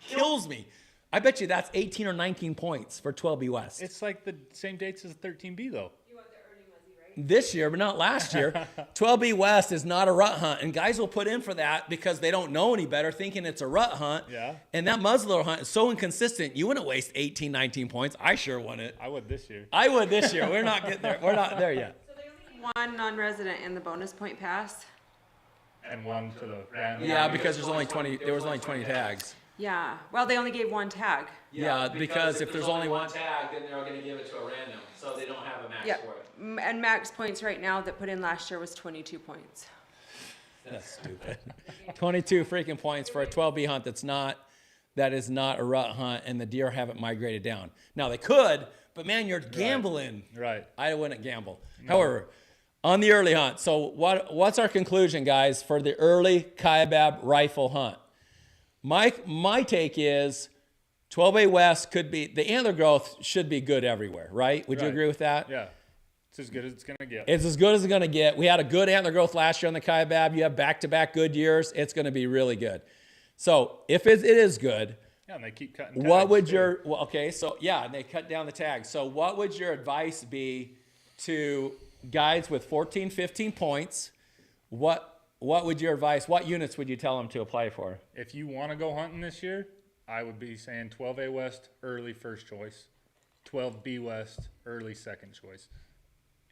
Speaker 5: kills me. I bet you that's 18 or 19 points for 12B West.
Speaker 3: It's like the same dates as 13B though.
Speaker 4: You want the early muzzy, right?
Speaker 5: This year, but not last year. 12B West is not a rut hunt, and guys will put in for that because they don't know any better, thinking it's a rut hunt.
Speaker 3: Yeah.
Speaker 5: And that muzzleloader hunt is so inconsistent, you wouldn't waste 18, 19 points. I sure wouldn't.
Speaker 3: I would this year.
Speaker 5: I would this year. We're not getting there. We're not there yet.
Speaker 4: So they only need one non-resident in the bonus point pass.
Speaker 3: And one to the random.
Speaker 5: Yeah, because there was only 20 tags.
Speaker 4: Yeah, well, they only gave one tag.
Speaker 5: Yeah, because if there's only one
Speaker 1: tag, then they're going to give it to a random, so they don't have a max
Speaker 4: Yeah,
Speaker 1: for it.
Speaker 4: and max points right now that put in last year was 22 points.
Speaker 5: That's stupid. 22 freaking points for a 12B hunt that is not a rut hunt, and the deer haven't migrated down. Now they could, but man, you're gambling.
Speaker 3: Right.
Speaker 5: I wouldn't gamble. However, on the early hunt, so what's our conclusion, guys, for the early Kaibab rifle hunt? My take is 12A West could be, the antler growth should be good everywhere, right? Would you
Speaker 3: Right.
Speaker 5: agree with that?
Speaker 3: Yeah. It's as good as it's gonna get.
Speaker 5: It's as good as it's going to get. We had a good antler growth last year on the Kaibab. You have back-to-back good years. It's going to be really good. So if it is good,
Speaker 3: Yeah, and they keep cutting.
Speaker 5: what
Speaker 3: tags,
Speaker 5: would
Speaker 3: too.
Speaker 5: your, well, okay, so yeah, and they cut down the tags. So what would your advice be to guys with 14, 15 points? What would your advice, what units would you tell them to apply for?
Speaker 3: If you want to go hunting this year, I would be saying 12A West early first choice, 12B West early second choice.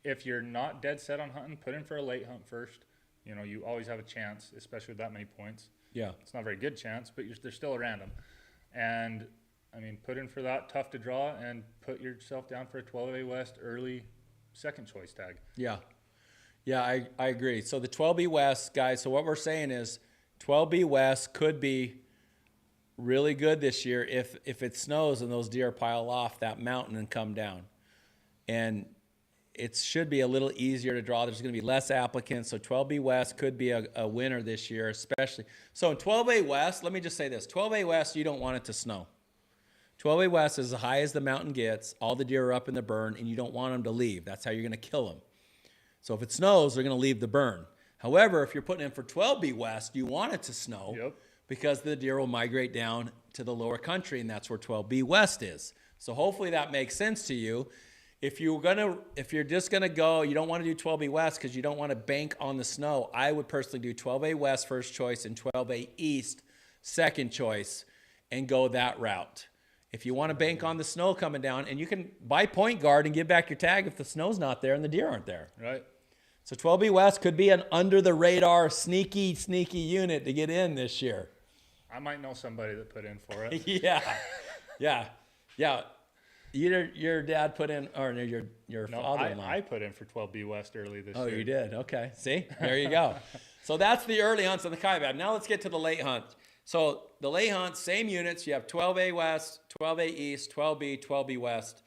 Speaker 3: If you're not dead set on hunting, put in for a late hunt first. You know, you always have a chance, especially with that many points.
Speaker 5: Yeah.
Speaker 3: It's not a very good chance, but they're still a random. And I mean, put in for that tough to draw and put yourself down for a 12A West early second choice tag.
Speaker 5: Yeah. Yeah, I agree. So the 12B West, guys, so what we're saying is 12B West could be really good this year if it snows and those deer pile off that mountain and come down. And it should be a little easier to draw. There's going to be less applicants, so 12B West could be a winner this year, especially. So in 12A West, let me just say this. 12A West, you don't want it to snow. 12A West is as high as the mountain gets. All the deer are up in the burn, and you don't want them to leave. That's how you're going to kill them. So if it snows, they're going to leave the burn. However, if you're putting in for 12B West, you want it to snow.
Speaker 3: Yep.
Speaker 5: Because the deer will migrate down to the lower country, and that's where 12B West is. So hopefully that makes sense to you. If you're just gonna go, you don't want to do 12A West because you don't want to bank on the snow. I would personally do 12A West first choice and 12A East second choice, and go that route. If you want to bank on the snow coming down, and you can buy point guard and give back your tag if the snow's not there and the deer aren't there.
Speaker 3: Right.
Speaker 5: So 12B West could be an under the radar sneaky unit to get in this year.
Speaker 3: I might know somebody that put in for it.
Speaker 5: Yeah. Your dad put in, or your
Speaker 3: No,
Speaker 5: father-in-law.
Speaker 3: I put in for 12B West early this
Speaker 5: Oh,
Speaker 3: year.
Speaker 5: you did? Okay. See? There you go. So that's the early hunts of the Kaibab. Now let's get to the late hunt. So the late hunt, same units. You have 12A West, 12A East, 12B, 12B West.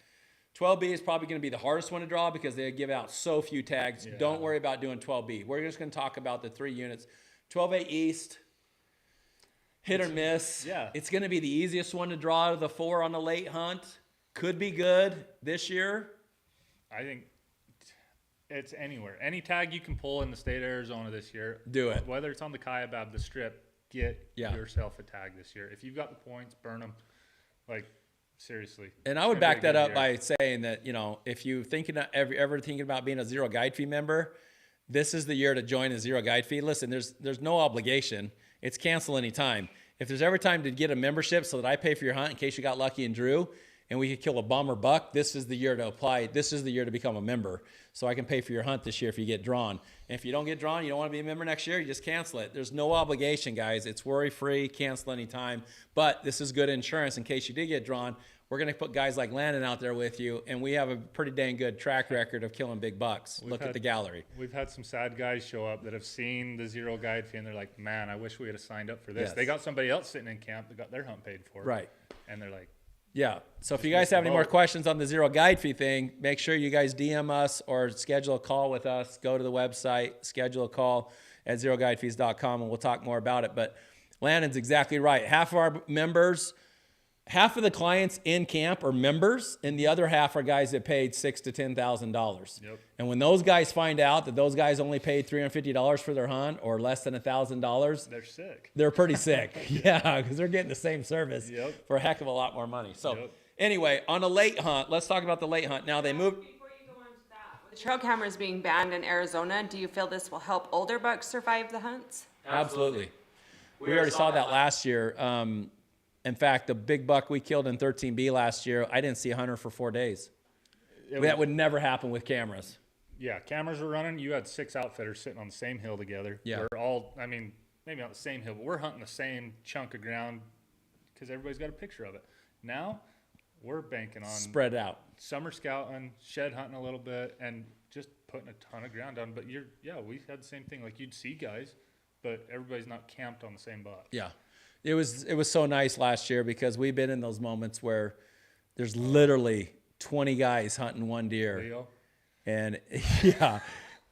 Speaker 5: 12B is probably going to be the hardest one to draw because they give out so few tags.
Speaker 3: Yeah.
Speaker 5: Don't worry about doing 12B. We're just going to talk about the 3 units. 12A East, hit or miss.
Speaker 3: Yeah.
Speaker 5: It's going to be the easiest one to draw out of the 4 on the late hunt. Could be good this year.
Speaker 3: I think it's anywhere. Any tag you can pull in the state of Arizona this year.
Speaker 5: Do it.
Speaker 3: Whether it's on the Kaibab, the strip, get
Speaker 5: Yeah.
Speaker 3: yourself a tag this year. If you've got the points, burn them. Like, seriously.
Speaker 5: And I
Speaker 3: It's
Speaker 5: would
Speaker 3: gonna be
Speaker 5: back
Speaker 3: a
Speaker 5: that
Speaker 3: good
Speaker 5: up
Speaker 3: year.
Speaker 5: by saying that, if you ever thinking about being a Zero Guide Fee member, this is the year to join a Zero Guide Fee. Listen, there's no obligation. It's cancel anytime. If there's ever time to get a membership so that I pay for your hunt in case you got lucky and drew, and we could kill a bum or buck, this is the year to apply. This is the year to become a member. So I can pay for your hunt this year if you get drawn. And if you don't get drawn, you don't want to be a member next year, you just cancel it. There's no obligation, guys. It's worry-free, cancel anytime. But this is good insurance in case you did get drawn. We're going to put guys like Landon out there with you, and we have a pretty dang good track record of killing big bucks. Look at the gallery.
Speaker 3: We've had some sad guys show up that have seen the Zero Guide Fee, and they're like, man, I wish we had signed up for this.
Speaker 5: Yes.
Speaker 3: They got somebody else sitting in camp that got their hunt paid for.
Speaker 5: Right.
Speaker 3: And they're like,
Speaker 5: Yeah. So if you guys have any more questions on the Zero Guide Fee thing, make sure you guys DM us or schedule a call with us. Go to the website, schedule a call at zeroguidefees.com, and we'll talk more about it. But Landon's exactly right. Half of our members, half of the clients in camp are members, and the other half are guys that paid $6,000 to $10,000.
Speaker 3: Yep.
Speaker 5: And when those guys find out that those guys only paid $350 for their hunt or less than $1,000,
Speaker 3: they're sick.
Speaker 5: they're pretty sick. Yeah, because they're getting the same service
Speaker 3: Yep.
Speaker 5: for a heck of a lot more money. So
Speaker 3: Yep.
Speaker 5: anyway, on a late hunt, let's talk about the late hunt. Now they moved.
Speaker 4: Before you go on to that, with trail cameras being banned in Arizona, do you feel this will help older bucks survive the hunts?
Speaker 5: Absolutely. We already saw that last year. In fact, the big buck we killed in 13B last year, I didn't see a hunter for 4 days. That would never happen with cameras.
Speaker 3: Yeah, cameras were running. You had 6 outfitters sitting on the same hill together.
Speaker 5: Yeah.
Speaker 3: We're all, I mean, maybe not the same hill, but we're hunting the same chunk of ground because everybody's got a picture of it. Now, we're banking on
Speaker 5: Spread out.
Speaker 3: summer scouting, shed hunting a little bit, and just putting a ton of ground down. But we had the same thing. Like, you'd see guys, but everybody's not camped on the same buck.
Speaker 5: Yeah. It was so nice last year because we've been in those moments where there's literally 20 guys hunting one deer.
Speaker 3: Leo?
Speaker 5: And yeah,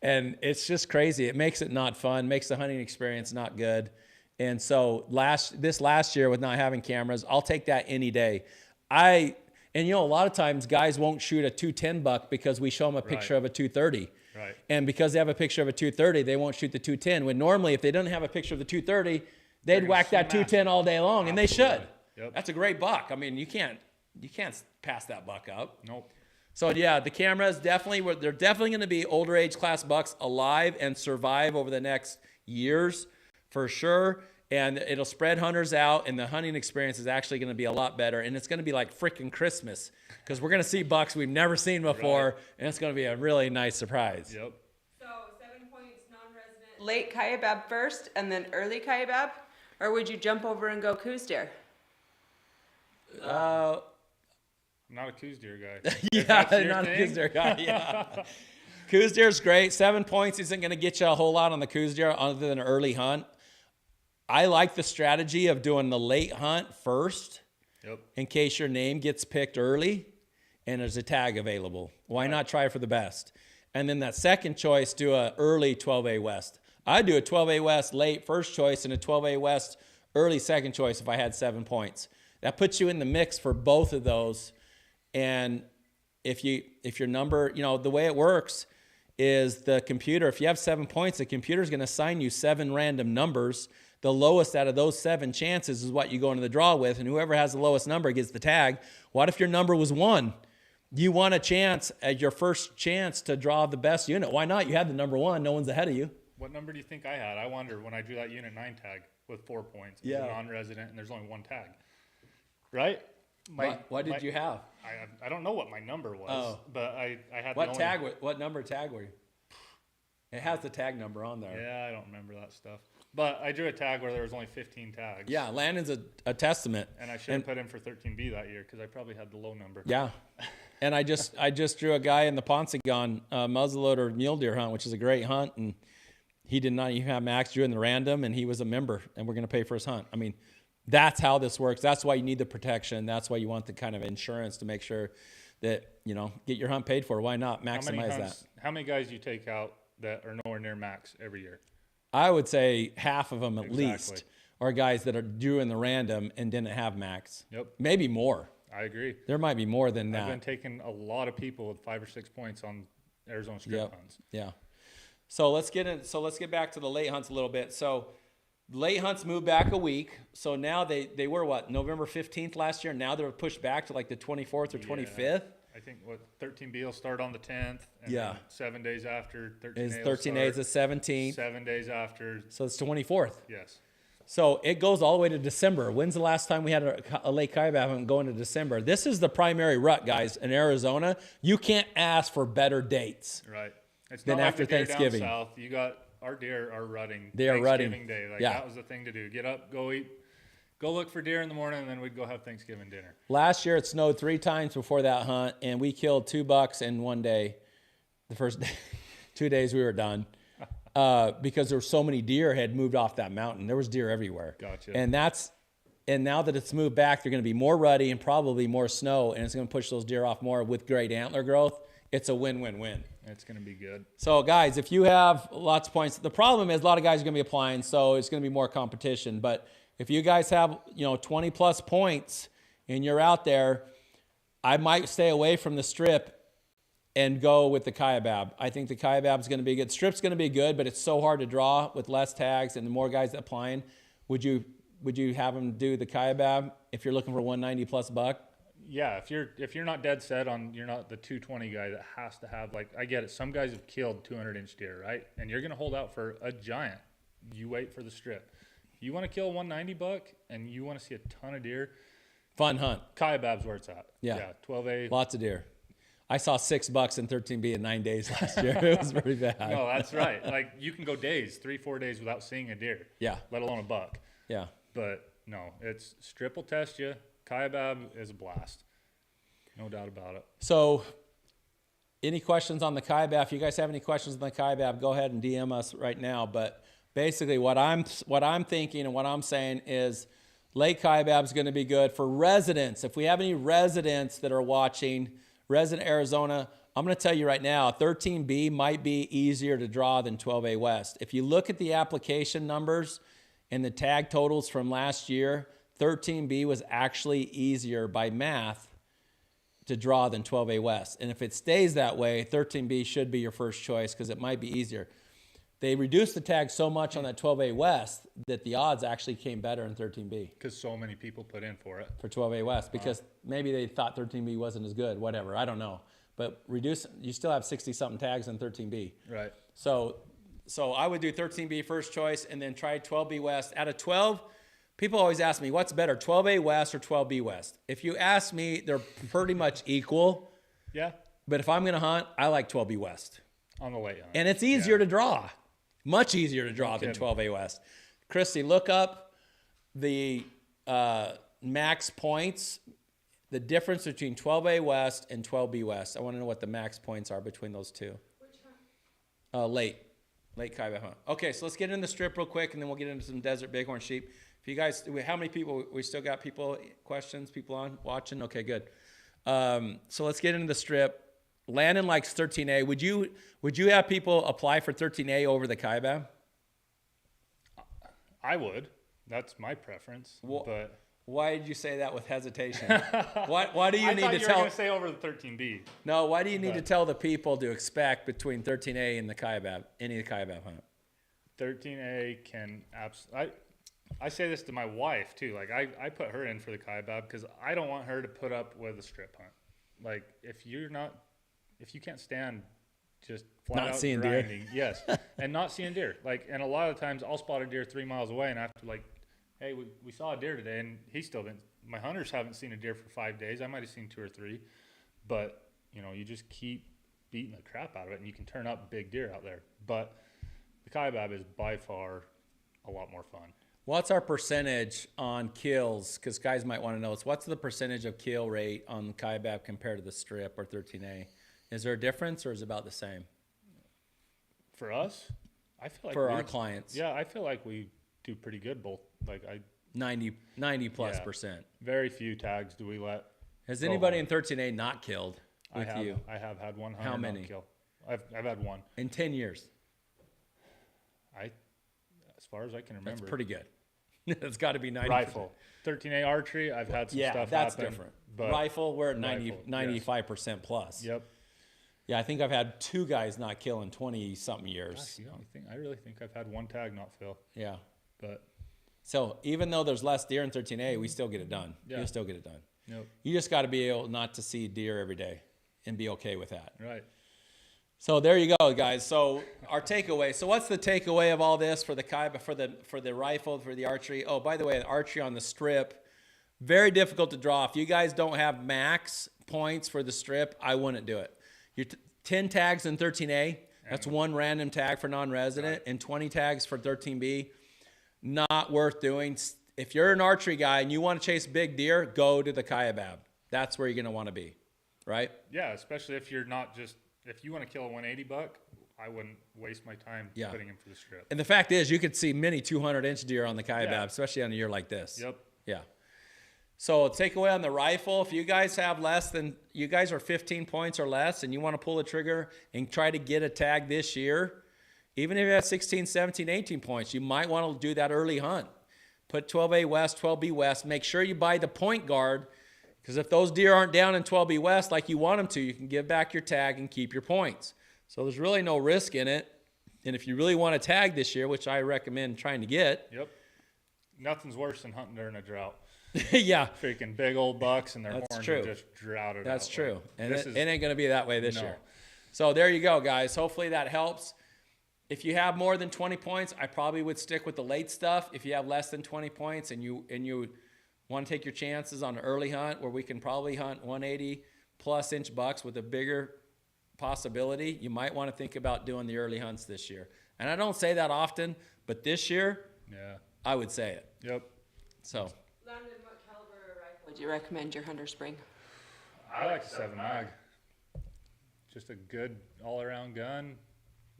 Speaker 5: and it's just crazy. It makes it not fun, makes the hunting experience not good. And so this last year with not having cameras, I'll take that any day. A lot of times guys won't shoot a 210 buck because we show them a picture
Speaker 3: Right.
Speaker 5: of a 230.
Speaker 3: Right.
Speaker 5: And because they have a picture of a 230, they won't shoot the 210. When normally if they didn't have a picture of the 230, they'd
Speaker 3: gonna
Speaker 5: whack that
Speaker 3: smash
Speaker 5: 210 all day long, and they should.
Speaker 3: Absolutely. Yep.
Speaker 5: That's a great buck. I mean, you can't pass that buck up.
Speaker 3: Nope.
Speaker 5: So yeah, the cameras they're definitely going to be older age class bucks alive and survive over the next years for sure. And it'll spread hunters out, and the hunting experience is actually going to be a lot better. And it's going to be like freaking Christmas because we're going to see bucks we've never seen before,
Speaker 3: Right.
Speaker 5: and it's going to be a really nice surprise.
Speaker 3: Yep.
Speaker 4: So 7 points non-resident. Late Kaibab first, and then early Kaibab. Or would you jump over and go Coos deer?
Speaker 3: I'm not a Coos deer guy.
Speaker 5: Yeah,
Speaker 3: That's your
Speaker 5: not a
Speaker 3: thing?
Speaker 5: Coos deer guy. Yeah. Coos deer's great. 7 points isn't going to get you a whole lot on the Coos deer other than an early hunt. I like the strategy of doing the late hunt first
Speaker 3: Yep.
Speaker 5: in case your name gets picked early and there's a tag available. Why not try for the best? And then that second choice, do a early 12A West. I'd do a 12A West late first choice and a 12A West early second choice if I had 7 points. That puts you in the mix for both of those. And if your number, the way it works is the computer, if you have 7 points, the computer's going to assign you 7 random numbers. The lowest out of those 7 chances is what you go into the draw with, and whoever has the lowest number gets the tag. What if your number was 1? You want a chance at your first chance to draw the best unit. Why not? You had the number 1. No one's ahead of you.
Speaker 3: What number do you think I had? I wonder when I drew that unit 9 tag with 4 points. It was
Speaker 5: Yeah.
Speaker 3: a non-resident, and there's only 1 tag. Right?
Speaker 5: What did you have?
Speaker 3: I don't know what my number was,
Speaker 5: Oh.
Speaker 3: but I had
Speaker 5: What
Speaker 3: the
Speaker 5: tag? What number tag were you? It has the tag number on there.
Speaker 3: Yeah, I don't remember that stuff. But I drew a tag where there was only 15 tags.
Speaker 5: Yeah, Landon's a testament.
Speaker 3: And I should have put in for 13B that year because I probably had the low number.
Speaker 5: Yeah. And I just drew a guy in the Ponsagon muzzleloader mule deer hunt, which is a great hunt, and he did not even have max, drew in the random, and he was a member, and we're going to pay for his hunt. I mean, that's how this works. That's why you need the protection. That's why you want the kind of insurance to make sure that, get your hunt paid for. Why not maximize that?
Speaker 3: How many guys do you take out that are nowhere near max every year?
Speaker 5: I would say half of them at
Speaker 3: Exactly.
Speaker 5: least are guys that are drew in the random and didn't have max.
Speaker 3: Yep.
Speaker 5: Maybe more.
Speaker 3: I agree.
Speaker 5: There might be more than
Speaker 3: I've been
Speaker 5: that.
Speaker 3: taking a lot of people with 5 or 6 points on Arizona strip
Speaker 5: Yep.
Speaker 3: hunts.
Speaker 5: Yeah. So let's get back to the late hunts a little bit. So late hunts moved back a week. So now they were what, November 15th last year. Now they're pushed back to like the 24th or 25th.
Speaker 3: I think 13B will start on the 10th. And
Speaker 5: Yeah.
Speaker 3: then 7 days after 13A.
Speaker 5: Is
Speaker 3: will
Speaker 5: 13A is the
Speaker 3: start.
Speaker 5: 17th.
Speaker 3: 7 days after.
Speaker 5: So it's 24th.
Speaker 3: Yes.
Speaker 5: So it goes all the way to December. When's the last time we had a lake kaibab hunt going to December? This is the primary rut, guys, in Arizona. You can't ask for better dates.
Speaker 3: Right. It's
Speaker 5: Then
Speaker 3: not like
Speaker 5: after
Speaker 3: the deer
Speaker 5: Thanksgiving.
Speaker 3: down south. You got our deer are rutting.
Speaker 5: They are rutting.
Speaker 3: Thanksgiving Day. Like
Speaker 5: Yeah.
Speaker 3: that was the thing to do. Get up, go eat, go look for deer in the morning, and then we'd go have Thanksgiving dinner.
Speaker 5: Last year it snowed 3 times before that hunt, and we killed 2 bucks in one day. The first day, 2 days we were done. Because there were so many deer had moved off that mountain. There was deer everywhere.
Speaker 3: Gotcha.
Speaker 5: And now that it's moved back, they're going to be more ruddy and probably more snow, and it's going to push those deer off more with great antler growth. It's a win-win-win.
Speaker 3: It's going to be good.
Speaker 5: So guys, if you have lots of points, the problem is a lot of guys are going to be applying, so it's going to be more competition. But if you guys have 20 plus points and you're out there, I might stay away from the strip and go with the kaibab. I think the kaibab is going to be good. Strip's going to be good, but it's so hard to draw with less tags and the more guys applying. Would you have them do the kaibab if you're looking for 190 plus buck?
Speaker 3: Yeah, if you're not dead set on, you're not the 220 guy that has to have, like, I get it. Some guys have killed 200-inch deer, right? And you're going to hold out for a giant. You wait for the strip. You want to kill a 190 buck and you want to see a ton of deer,
Speaker 5: Fun hunt.
Speaker 3: kaibab's where it's at.
Speaker 5: Yeah.
Speaker 3: 12A.
Speaker 5: Lots of deer. I saw 6 bucks in 13B in 9 days last year. It was pretty bad.
Speaker 3: No, that's right. Like, you can go days, 3-4 days without seeing a deer.
Speaker 5: Yeah.
Speaker 3: Let alone a buck.
Speaker 5: Yeah.
Speaker 3: But no, it's strip will test you. Kaibab is a blast. No doubt about it.
Speaker 5: So, any questions on the kaibab? If you guys have any questions on the kaibab, go ahead and DM us right now. But basically, what I'm thinking and what I'm saying is, lake kaibab is going to be good for residents. If we have any residents that are watching, resident Arizona, I'm going to tell you right now, 13B might be easier to draw than 12A West. If you look at the application numbers and the tag totals from last year, 13B was actually easier by math to draw than 12A West. And if it stays that way, 13B should be your first choice because it might be easier. They reduced the tag so much on that 12A West that the odds actually came better in 13B
Speaker 3: Because so many people put in for it.
Speaker 5: for 12A West because maybe they thought 13B wasn't as good, whatever, I don't know. But you still have 60-something tags in 13B.
Speaker 3: Right.
Speaker 5: So I would do 13B first choice and then try 12B West. Out of 12, people always ask me, what's better, 12A West or 12B West? If you ask me, they're pretty much equal.
Speaker 3: Yeah.
Speaker 5: But if I'm going to hunt, I like 12B West.
Speaker 3: On the late hunt.
Speaker 5: And it's easier to draw. Much easier to draw than
Speaker 3: kidding.
Speaker 5: 12A West. Christy, look up the max points, the difference between 12A West and 12B West. I want to know what the max points are between those two. Which hunt? Late Kaibab hunt. Okay, so let's get into the strip real quick, and then we'll get into some desert bighorn sheep. If you guys, how many people, we still got people, questions, people on, watching? Okay, good. So let's get into the strip. Landon likes 13A. Would you have people apply for 13A over the Kaibab?
Speaker 3: I would. That's my preference. But
Speaker 5: why did you say that with hesitation? Why do you
Speaker 3: I
Speaker 5: need
Speaker 3: thought
Speaker 5: to
Speaker 3: you were
Speaker 5: tell?
Speaker 3: going to say over the 13B.
Speaker 5: No, why do you need to tell the people to expect between 13A and the Kaibab, any of the Kaibab hunt?
Speaker 3: 13A can I say this to my wife too. Like I put her in for the Kaibab because I don't want her to put up with a strip hunt. Like if you can't stand just flat
Speaker 5: Not
Speaker 3: out
Speaker 5: seeing
Speaker 3: grinding,
Speaker 5: deer.
Speaker 3: yes, and not seeing deer. Like, and a lot of times I'll spot a deer 3 miles away and I have to like, hey, we saw a deer today, and he still didn't. My hunters haven't seen a deer for 5 days. I might have seen 2 or 3, but you just keep beating the crap out of it, and you can turn up big deer out there. But the Kaibab is by far a lot more fun.
Speaker 5: What's our percentage on kills? Because guys might want to know. What's the percentage of kill rate on the Kaibab compared to the strip or 13A? Is there a difference, or is it about the same?
Speaker 3: For us, I feel like
Speaker 5: For our clients.
Speaker 3: Yeah, I feel like we do pretty good both. Like
Speaker 5: 90 plus percent.
Speaker 3: Very few tags do we let.
Speaker 5: Has
Speaker 3: go
Speaker 5: anybody
Speaker 3: on.
Speaker 5: in 13A not killed with you?
Speaker 3: I have had one hunter
Speaker 5: How
Speaker 3: not
Speaker 5: many?
Speaker 3: kill. I've had one.
Speaker 5: In 10 years?
Speaker 3: As far as I can remember.
Speaker 5: That's pretty good. It's got to be 90%.
Speaker 3: Rifle. 13A archery, I've had some
Speaker 5: Yeah,
Speaker 3: stuff
Speaker 5: that's
Speaker 3: happen,
Speaker 5: different.
Speaker 3: But
Speaker 5: Rifle, we're at 90,
Speaker 3: Rifle, yes.
Speaker 5: 95% plus.
Speaker 3: Yep.
Speaker 5: Yeah, I think I've had 2 guys not kill in 20-something years.
Speaker 3: Gosh, I really think I've had one tag not fill.
Speaker 5: Yeah.
Speaker 3: But
Speaker 5: So even though there's less deer in 13A, we still get it done.
Speaker 3: Yeah.
Speaker 5: You still get it done.
Speaker 3: Nope.
Speaker 5: You just got to be able not to see deer every day and be okay with that.
Speaker 3: Right.
Speaker 5: So there you go, guys. So our takeaway. So what's the takeaway of all this for the Kaiba, for the rifle, for the archery? Oh, by the way, the archery on the strip, very difficult to draw. If you guys don't have max points for the strip, I wouldn't do it. Your 10 tags in 13A, that's one random tag for non-resident, and 20 tags for 13B. Not worth doing. If you're an archery guy and you want to chase big deer, go to the Kaibab. That's where you're going to want to be, right?
Speaker 3: Yeah, especially if you're not just, if you want to kill a 180 buck, I wouldn't waste my time
Speaker 5: Yeah.
Speaker 3: putting him for the strip.
Speaker 5: And the fact is, you could see many 200-inch deer on the Kaibab,
Speaker 3: Yeah.
Speaker 5: especially on a year like this.
Speaker 3: Yep.
Speaker 5: Yeah. So takeaway on the rifle, if you guys have less than, you guys are 15 points or less and you want to pull the trigger and try to get a tag this year, even if you have 16, 17, 18 points, you might want to do that early hunt. Put 12A West, 12B West. Make sure you buy the point guard, because if those deer aren't down in 12B West like you want them to, you can give back your tag and keep your points. So there's really no risk in it. And if you really want to tag this year, which I recommend trying to get.
Speaker 3: Yep. Nothing's worse than hunting during a drought.
Speaker 5: Yeah.
Speaker 3: Freaking big old bucks and their
Speaker 5: That's
Speaker 3: horns
Speaker 5: true.
Speaker 3: are just droughted
Speaker 5: That's
Speaker 3: out.
Speaker 5: true.
Speaker 3: Like,
Speaker 5: And
Speaker 3: this
Speaker 5: it
Speaker 3: is-
Speaker 5: ain't going to be that way this
Speaker 3: No.
Speaker 5: year. So there you go, guys. Hopefully that helps. If you have more than 20 points, I probably would stick with the late stuff. If you have less than 20 points and you want to take your chances on an early hunt where we can probably hunt 180 plus inch bucks with a bigger possibility, you might want to think about doing the early hunts this year. And I don't say that often, but this year,
Speaker 3: Yeah.
Speaker 5: I would say it.
Speaker 3: Yep.
Speaker 5: So
Speaker 4: Landon, what caliber rifle would you recommend your hunters bring?
Speaker 3: I like the 7 mag. Just a good all-around gun.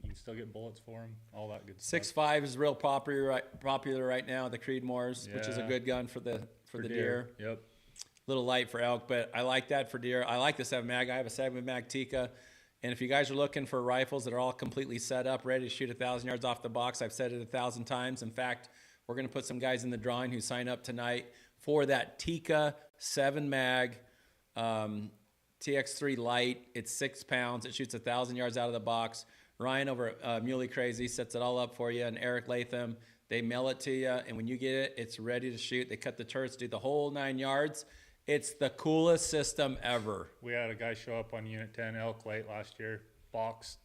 Speaker 3: You can still get bullets for them. All that good stuff.
Speaker 5: 6.5 is real popular right now, the Creedmoors, which is a
Speaker 3: Yeah.
Speaker 5: good gun for the deer.
Speaker 3: Yep.
Speaker 5: Little light for elk, but I like that for deer. I like the 7 mag. I have a 7 mag Tika. And if you guys are looking for rifles that are all completely set up, ready to shoot 1,000 yards off the box, I've said it 1,000 times. In fact, we're going to put some guys in the drawing who sign up tonight for that Tika 7 mag TX3 light. It's 6 pounds. It shoots 1,000 yards out of the box. Ryan over at Muley Crazy sets it all up for you, and Eric Latham. They mail it to you, and when you get it, it's ready to shoot. They cut the turrets, do the whole 9 yards. It's the coolest system ever.
Speaker 3: We had a guy show up on Unit 10 elk late last year, boxed.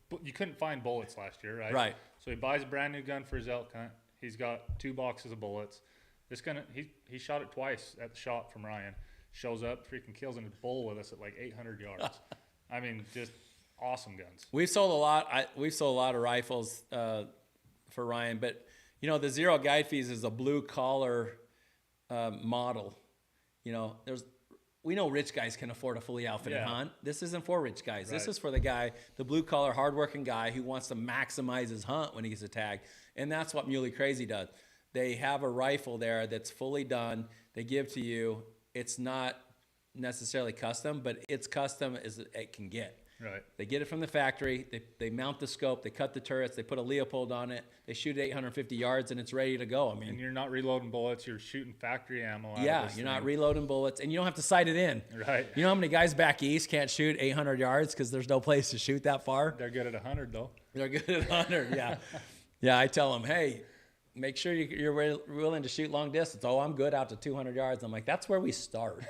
Speaker 3: But you couldn't find bullets last year, right?
Speaker 5: Right.
Speaker 3: So he buys a brand new gun for his elk hunt. He's got 2 boxes of bullets. This gun, he shot it twice at the shop from Ryan. Shows up, freaking kills in a bull with us at like 800 yards. I mean, just awesome guns.
Speaker 5: We've sold a lot. We've sold a lot of rifles for Ryan, but you know the zero guide fees is a blue collar model. You know, we know rich guys can afford a fully outfitted
Speaker 3: Yeah.
Speaker 5: hunt. This isn't for rich guys. This
Speaker 3: Right.
Speaker 5: is for the guy, the blue collar, hardworking guy who wants to maximize his hunt when he gets a tag. And that's what Muley Crazy does. They have a rifle there that's fully done. They give to you. It's not necessarily custom, but it's custom as it can get.
Speaker 3: Right.
Speaker 5: They get it from the factory. They mount the scope. They cut the turrets. They put a Leopold on it. They shoot 850 yards, and it's ready to go. I
Speaker 3: And
Speaker 5: mean,
Speaker 3: you're not reloading bullets, you're shooting factory ammo out of
Speaker 5: yeah,
Speaker 3: this
Speaker 5: you're not
Speaker 3: thing.
Speaker 5: reloading bullets, and you don't have to sight it in.
Speaker 3: Right.
Speaker 5: You know how many guys back east can't shoot 800 yards because there's no place to shoot that far?
Speaker 3: They're good at 100 though.
Speaker 5: They're good at 100, yeah. Yeah, I tell them, hey, make sure you're willing to shoot long distance. Oh, I'm good out to 200 yards. I'm like, that's where we start.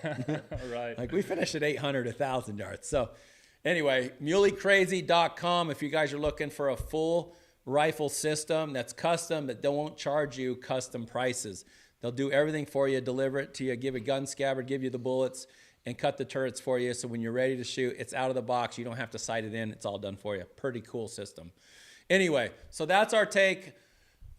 Speaker 3: Right.
Speaker 5: Like we finished at 800, 1,000 yards. So anyway, muleycrazy.com if you guys are looking for a full rifle system that's custom, that they won't charge you custom prices. They'll do everything for you, deliver it to you, give a gun scabbard, give you the bullets, and cut the turrets for you. So when you're ready to shoot, it's out of the box. You don't have to sight it in. It's all done for you. Pretty cool system. Anyway, so that's our take.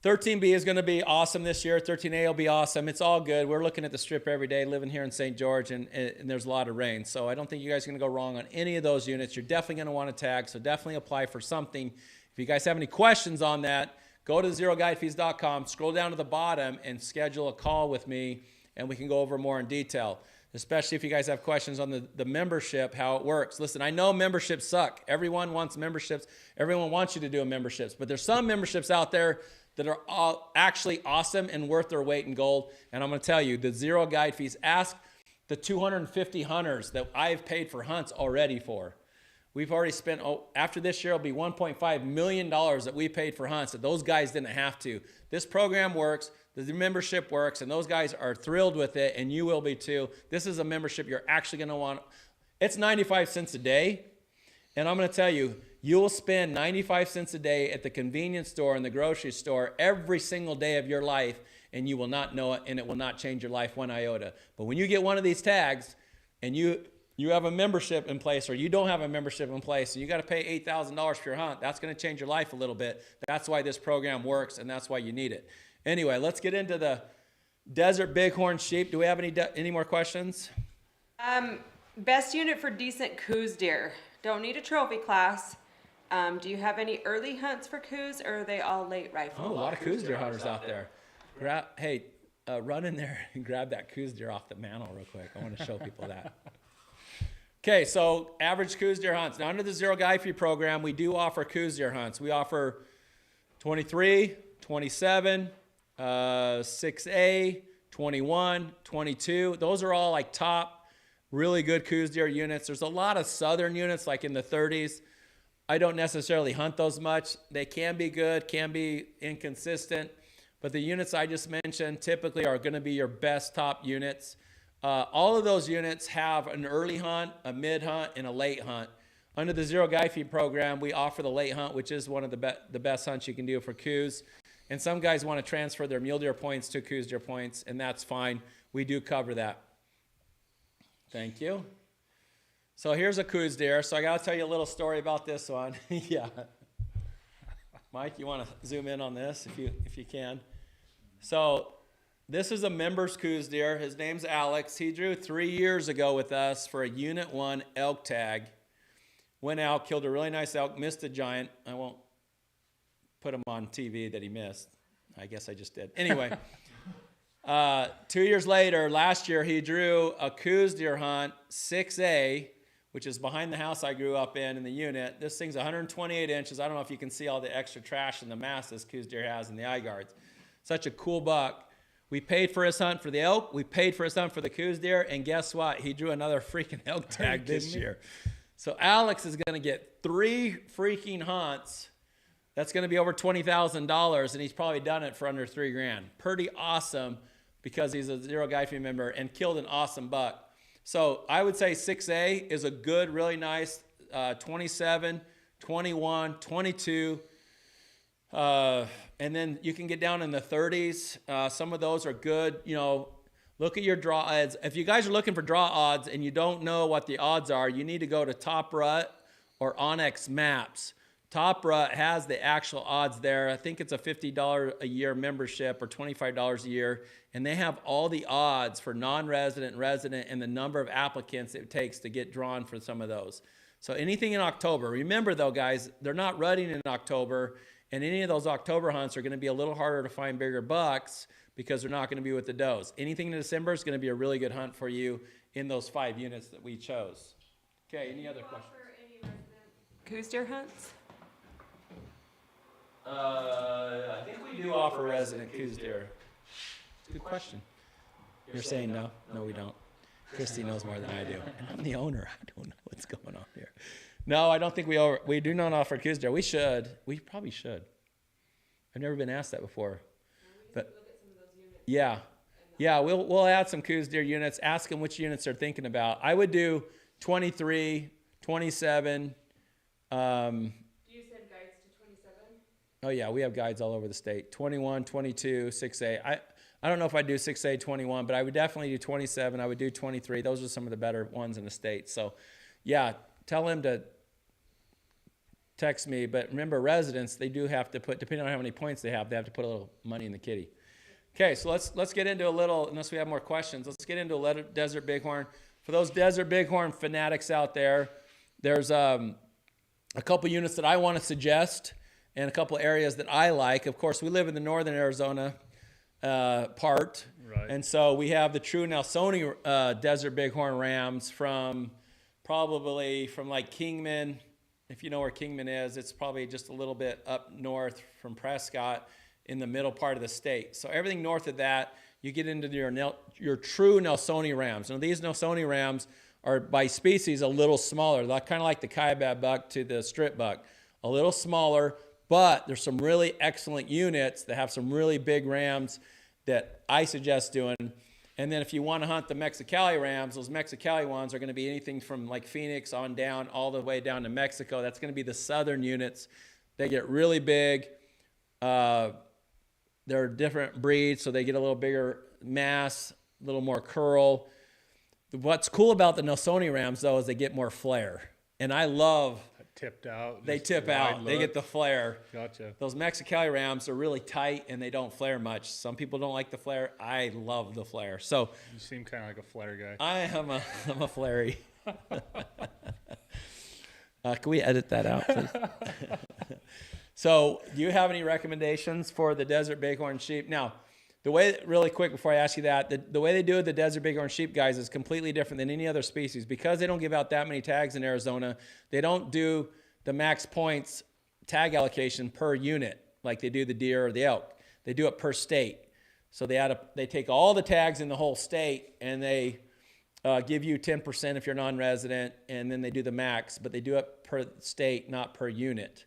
Speaker 5: 13B is going to be awesome this year. 13A will be awesome. It's all good. We're looking at the strip every day, living here in St. George, and there's a lot of rain. So I don't think you guys are going to go wrong on any of those units. You're definitely going to want to tag, so definitely apply for something. If you guys have any questions on that, go to zeroguidefees.com, scroll down to the bottom, and schedule a call with me, and we can go over more in detail, especially if you guys have questions on the membership, how it works. Listen, I know memberships suck. Everyone wants memberships. Everyone wants you to do a memberships, but there's some memberships out there that are all actually awesome and worth their weight in gold. And I'm going to tell you, the Zero Guide Fees, ask the 250 hunters that I've paid for hunts already for. We've already spent, after this year, it'll be $1.5 million that we paid for hunts that those guys didn't have to. This program works, the membership works, and those guys are thrilled with it, and you will be too. This is a membership you're actually going to want. It's 95 cents a day, and I'm going to tell you, you'll spend 95 cents a day at the convenience store and the grocery store every single day of your life, and you will not know it, and it will not change your life one iota. But when you get one of these tags, and you have a membership in place, or you don't have a membership in place, and you got to pay $8,000 for your hunt, that's going to change your life a little bit. That's why this program works, and that's why you need it. Anyway, let's get into the Desert Bighorn sheep. Do we have any more questions?
Speaker 4: Best unit for decent coos deer. Don't need a trophy class. Do you have any early hunts for coos, or are they all late rifle?
Speaker 5: Oh, a lot of coos deer hunters out there. Run in there and grab that coos deer off the mantle real quick. I want to show people that. Okay, so average coos deer hunts. Now, under the Zero Guide Fee program, we do offer coos deer hunts. We offer 23, 27, 6A, 21, 22. Those are all like top, really good coos deer units. There's a lot of southern units like in the 30s. I don't necessarily hunt those much. They can be good, can be inconsistent, but the units I just mentioned typically are going to be your best top units. All of those units have an early hunt, a mid hunt, and a late hunt. Under the Zero Guide Fee program, we offer the late hunt, which is one of the best hunts you can do for coos. And some guys want to transfer their mule deer points to coos deer points, and that's fine. We do cover that. Thank you. So here's a coos deer. So I got to tell you a little story about this one. Yeah. Mike, you want to zoom in on this if you can? So this is a member's coos deer. His name's Alex. He drew 3 years ago with us for a Unit 1 elk tag. Went out, killed a really nice elk, missed a giant. I won't put him on TV that he missed. I guess I just did. Anyway, 2 years later, last year, he drew a coos deer hunt, 6A, which is behind the house I grew up in the unit. This thing's 128 inches. I don't know if you can see all the extra trash and the mass this coos deer has in the eye guards. Such a cool buck. We paid for his hunt for the elk. We paid for his hunt for the coos deer. And guess what? He drew another freaking elk tag this year. So Alex is going to get 3 freaking hunts. That's going to be over $20,000, and he's probably done it for under $3,000. Pretty awesome because he's a Zero Guide Fee member and killed an awesome buck. So I would say 6A is a good, really nice 27, 21, 22. And then you can get down in the 30s. Some of those are good. You know, look at your draw odds. If you guys are looking for draw odds and you don't know what the odds are, you need to go to Top Rut or Onyx Maps. Top Rut has the actual odds there. I think it's a $50 a year membership or $25 a year. And they have all the odds for non-resident, resident, and the number of applicants it takes to get drawn for some of those. So anything in October. Remember though, guys, they're not rutting in October. And any of those October hunts are going to be a little harder to find bigger bucks because they're not going to be with the does. Anything in December is going to be a really good hunt for you in those 5 units that we chose. Okay, any other questions?
Speaker 4: Coos deer hunts?
Speaker 5: I think we do offer resident coos deer. Good question. You're saying no? No, we don't. Christy knows more than I do. And I'm the owner. I don't know what's going on here. No, I don't think we do not offer coos deer. We should. We probably should. I've never been asked that before. But yeah. Yeah, we'll add some coos deer units. Ask them which units they're thinking about. I would do 23, 27.
Speaker 4: Do you send guides to 27?
Speaker 5: Oh yeah, we have guides all over the state. 21, 22, 6A. I don't know if I'd do 6A 21, but I would definitely do 27. I would do 23. Those are some of the better ones in the state. So yeah, tell him to text me. But remember, residents, they do have to put, depending on how many points they have to put a little money in the kitty. Okay, so let's get into a little, unless we have more questions, let's get into a Desert Bighorn. For those Desert Bighorn fanatics out there, there's a couple units that I want to suggest and a couple areas that I like. Of course, we live in the northern Arizona part.
Speaker 3: Right.
Speaker 5: And so we have the true Nelsoni Desert Bighorn rams from like Kingman. If you know where Kingman is, it's probably just a little bit up north from Prescott in the middle part of the state. So everything north of that, you get into your true Nelsoni rams. Now these Nelsoni rams are by species a little smaller, kind of like the Kaibab buck to the strip buck, a little smaller, but there's some really excellent units that have some really big rams that I suggest doing. And then if you want to hunt the Mexicali rams, those Mexicali ones are going to be anything from like Phoenix on down all the way down to Mexico. That's going to be the southern units. They get really big. They're different breeds, so they get a little bigger mass, a little more curl. What's cool about the Nelsoni rams, though, is they get more flare. And I love...
Speaker 3: Tipped out.
Speaker 5: They tip out. They get the flare.
Speaker 3: Gotcha.
Speaker 5: Those Mexicali rams are really tight, and they don't flare much. Some people don't like the flare. I love the flare. So
Speaker 3: You seem kind of like a flare guy.
Speaker 5: I'm a flary. Can we edit that out, please? So, do you have any recommendations for the Desert Bighorn sheep? Now, the way, really quick before I ask you that, the way they do it, the Desert Bighorn sheep, guys, is completely different than any other species. Because they don't give out that many tags in Arizona, they don't do the max points tag allocation per unit like they do the deer or the elk. They do it per state. So they take all the tags in the whole state and they give you 10% if you're non-resident, and then they do the max, but they do it per state, not per unit.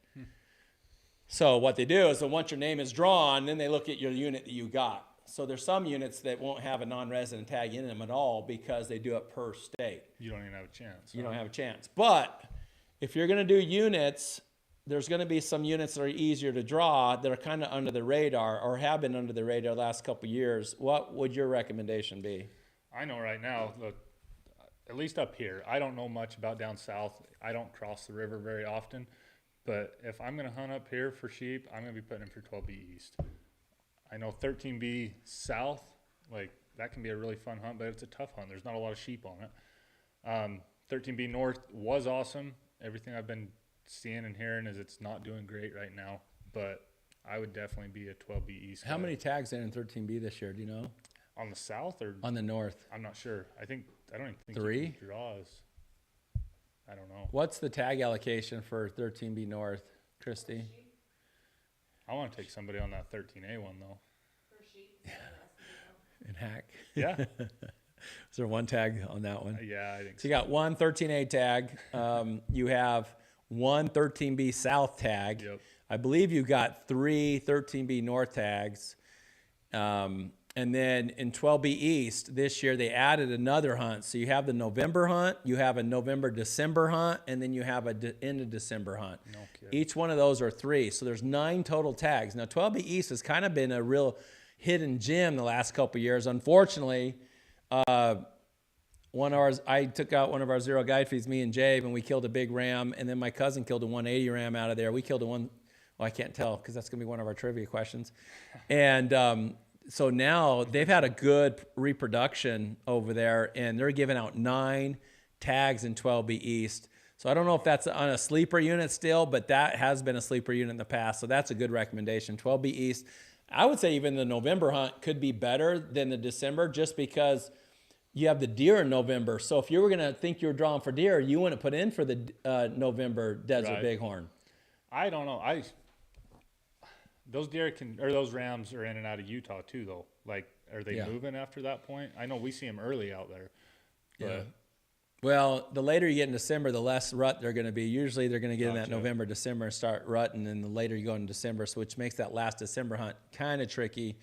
Speaker 5: So what they do is that once your name is drawn, then they look at your unit that you got. So there's some units that won't have a non-resident tag in them at all because they do it per state.
Speaker 3: You don't even have a chance.
Speaker 5: You don't have a chance. But if you're going to do units, there's going to be some units that are easier to draw that are kind of under the radar or have been under the radar the last couple of years. What would your recommendation be?
Speaker 3: I know right now, at least up here, I don't know much about down south. I don't cross the river very often. But if I'm going to hunt up here for sheep, I'm going to be putting them for 12B East. I know 13B South, like that can be a really fun hunt, but it's a tough hunt. There's not a lot of sheep on it. 13B North was awesome. Everything I've been seeing and hearing is it's not doing great right now, but I would definitely be a 12B East.
Speaker 5: How many tags in 13B this year? Do you know?
Speaker 3: On the south or
Speaker 5: on the north?
Speaker 3: I'm not sure. I don't even think
Speaker 5: 3
Speaker 3: draws. I don't know.
Speaker 5: What's the tag allocation for 13B North, Christy?
Speaker 3: I want to take somebody on that 13A one though.
Speaker 5: And hack.
Speaker 3: Yeah.
Speaker 5: Is there one tag on that one?
Speaker 3: Yeah, I think
Speaker 5: So you got one 13A tag. You have one 13B South tag.
Speaker 3: Yep.
Speaker 5: I believe you got 3 13B North tags. And then in 12B East, this year they added another hunt. So you have the November hunt, you have a November-December hunt, and then you have a end of December hunt.
Speaker 3: No kidding.
Speaker 5: Each one of those are 3. So there's 9 total tags. Now 12B East has kind of been a real hidden gem the last couple of years. Unfortunately, I took out one of our zero guide feeds, me and Jabe, and we killed a big ram, and then my cousin killed a 180 ram out of there. We killed well, I can't tell because that's going to be one of our trivia questions. And so now they've had a good reproduction over there, and they're giving out 9 tags in 12B East. So I don't know if that's on a sleeper unit still, but that has been a sleeper unit in the past. So that's a good recommendation. 12B East. I would say even the November hunt could be better than the December just because you have the deer in November. So if you were going to think you were drawing for deer, you wouldn't put in for the November Desert
Speaker 3: Right.
Speaker 5: Bighorn.
Speaker 3: I don't know. Those deer those rams are in and out of Utah too, though. Like, are they
Speaker 5: Yeah.
Speaker 3: moving after that point? I know we see them early out there. But
Speaker 5: Yeah. Well, the later you get in December, the less rut they're going to be. Usually they're going to get in that
Speaker 3: Gotcha.
Speaker 5: November, December and start rutting, and the later you go in December, so which makes that last December hunt kind of tricky.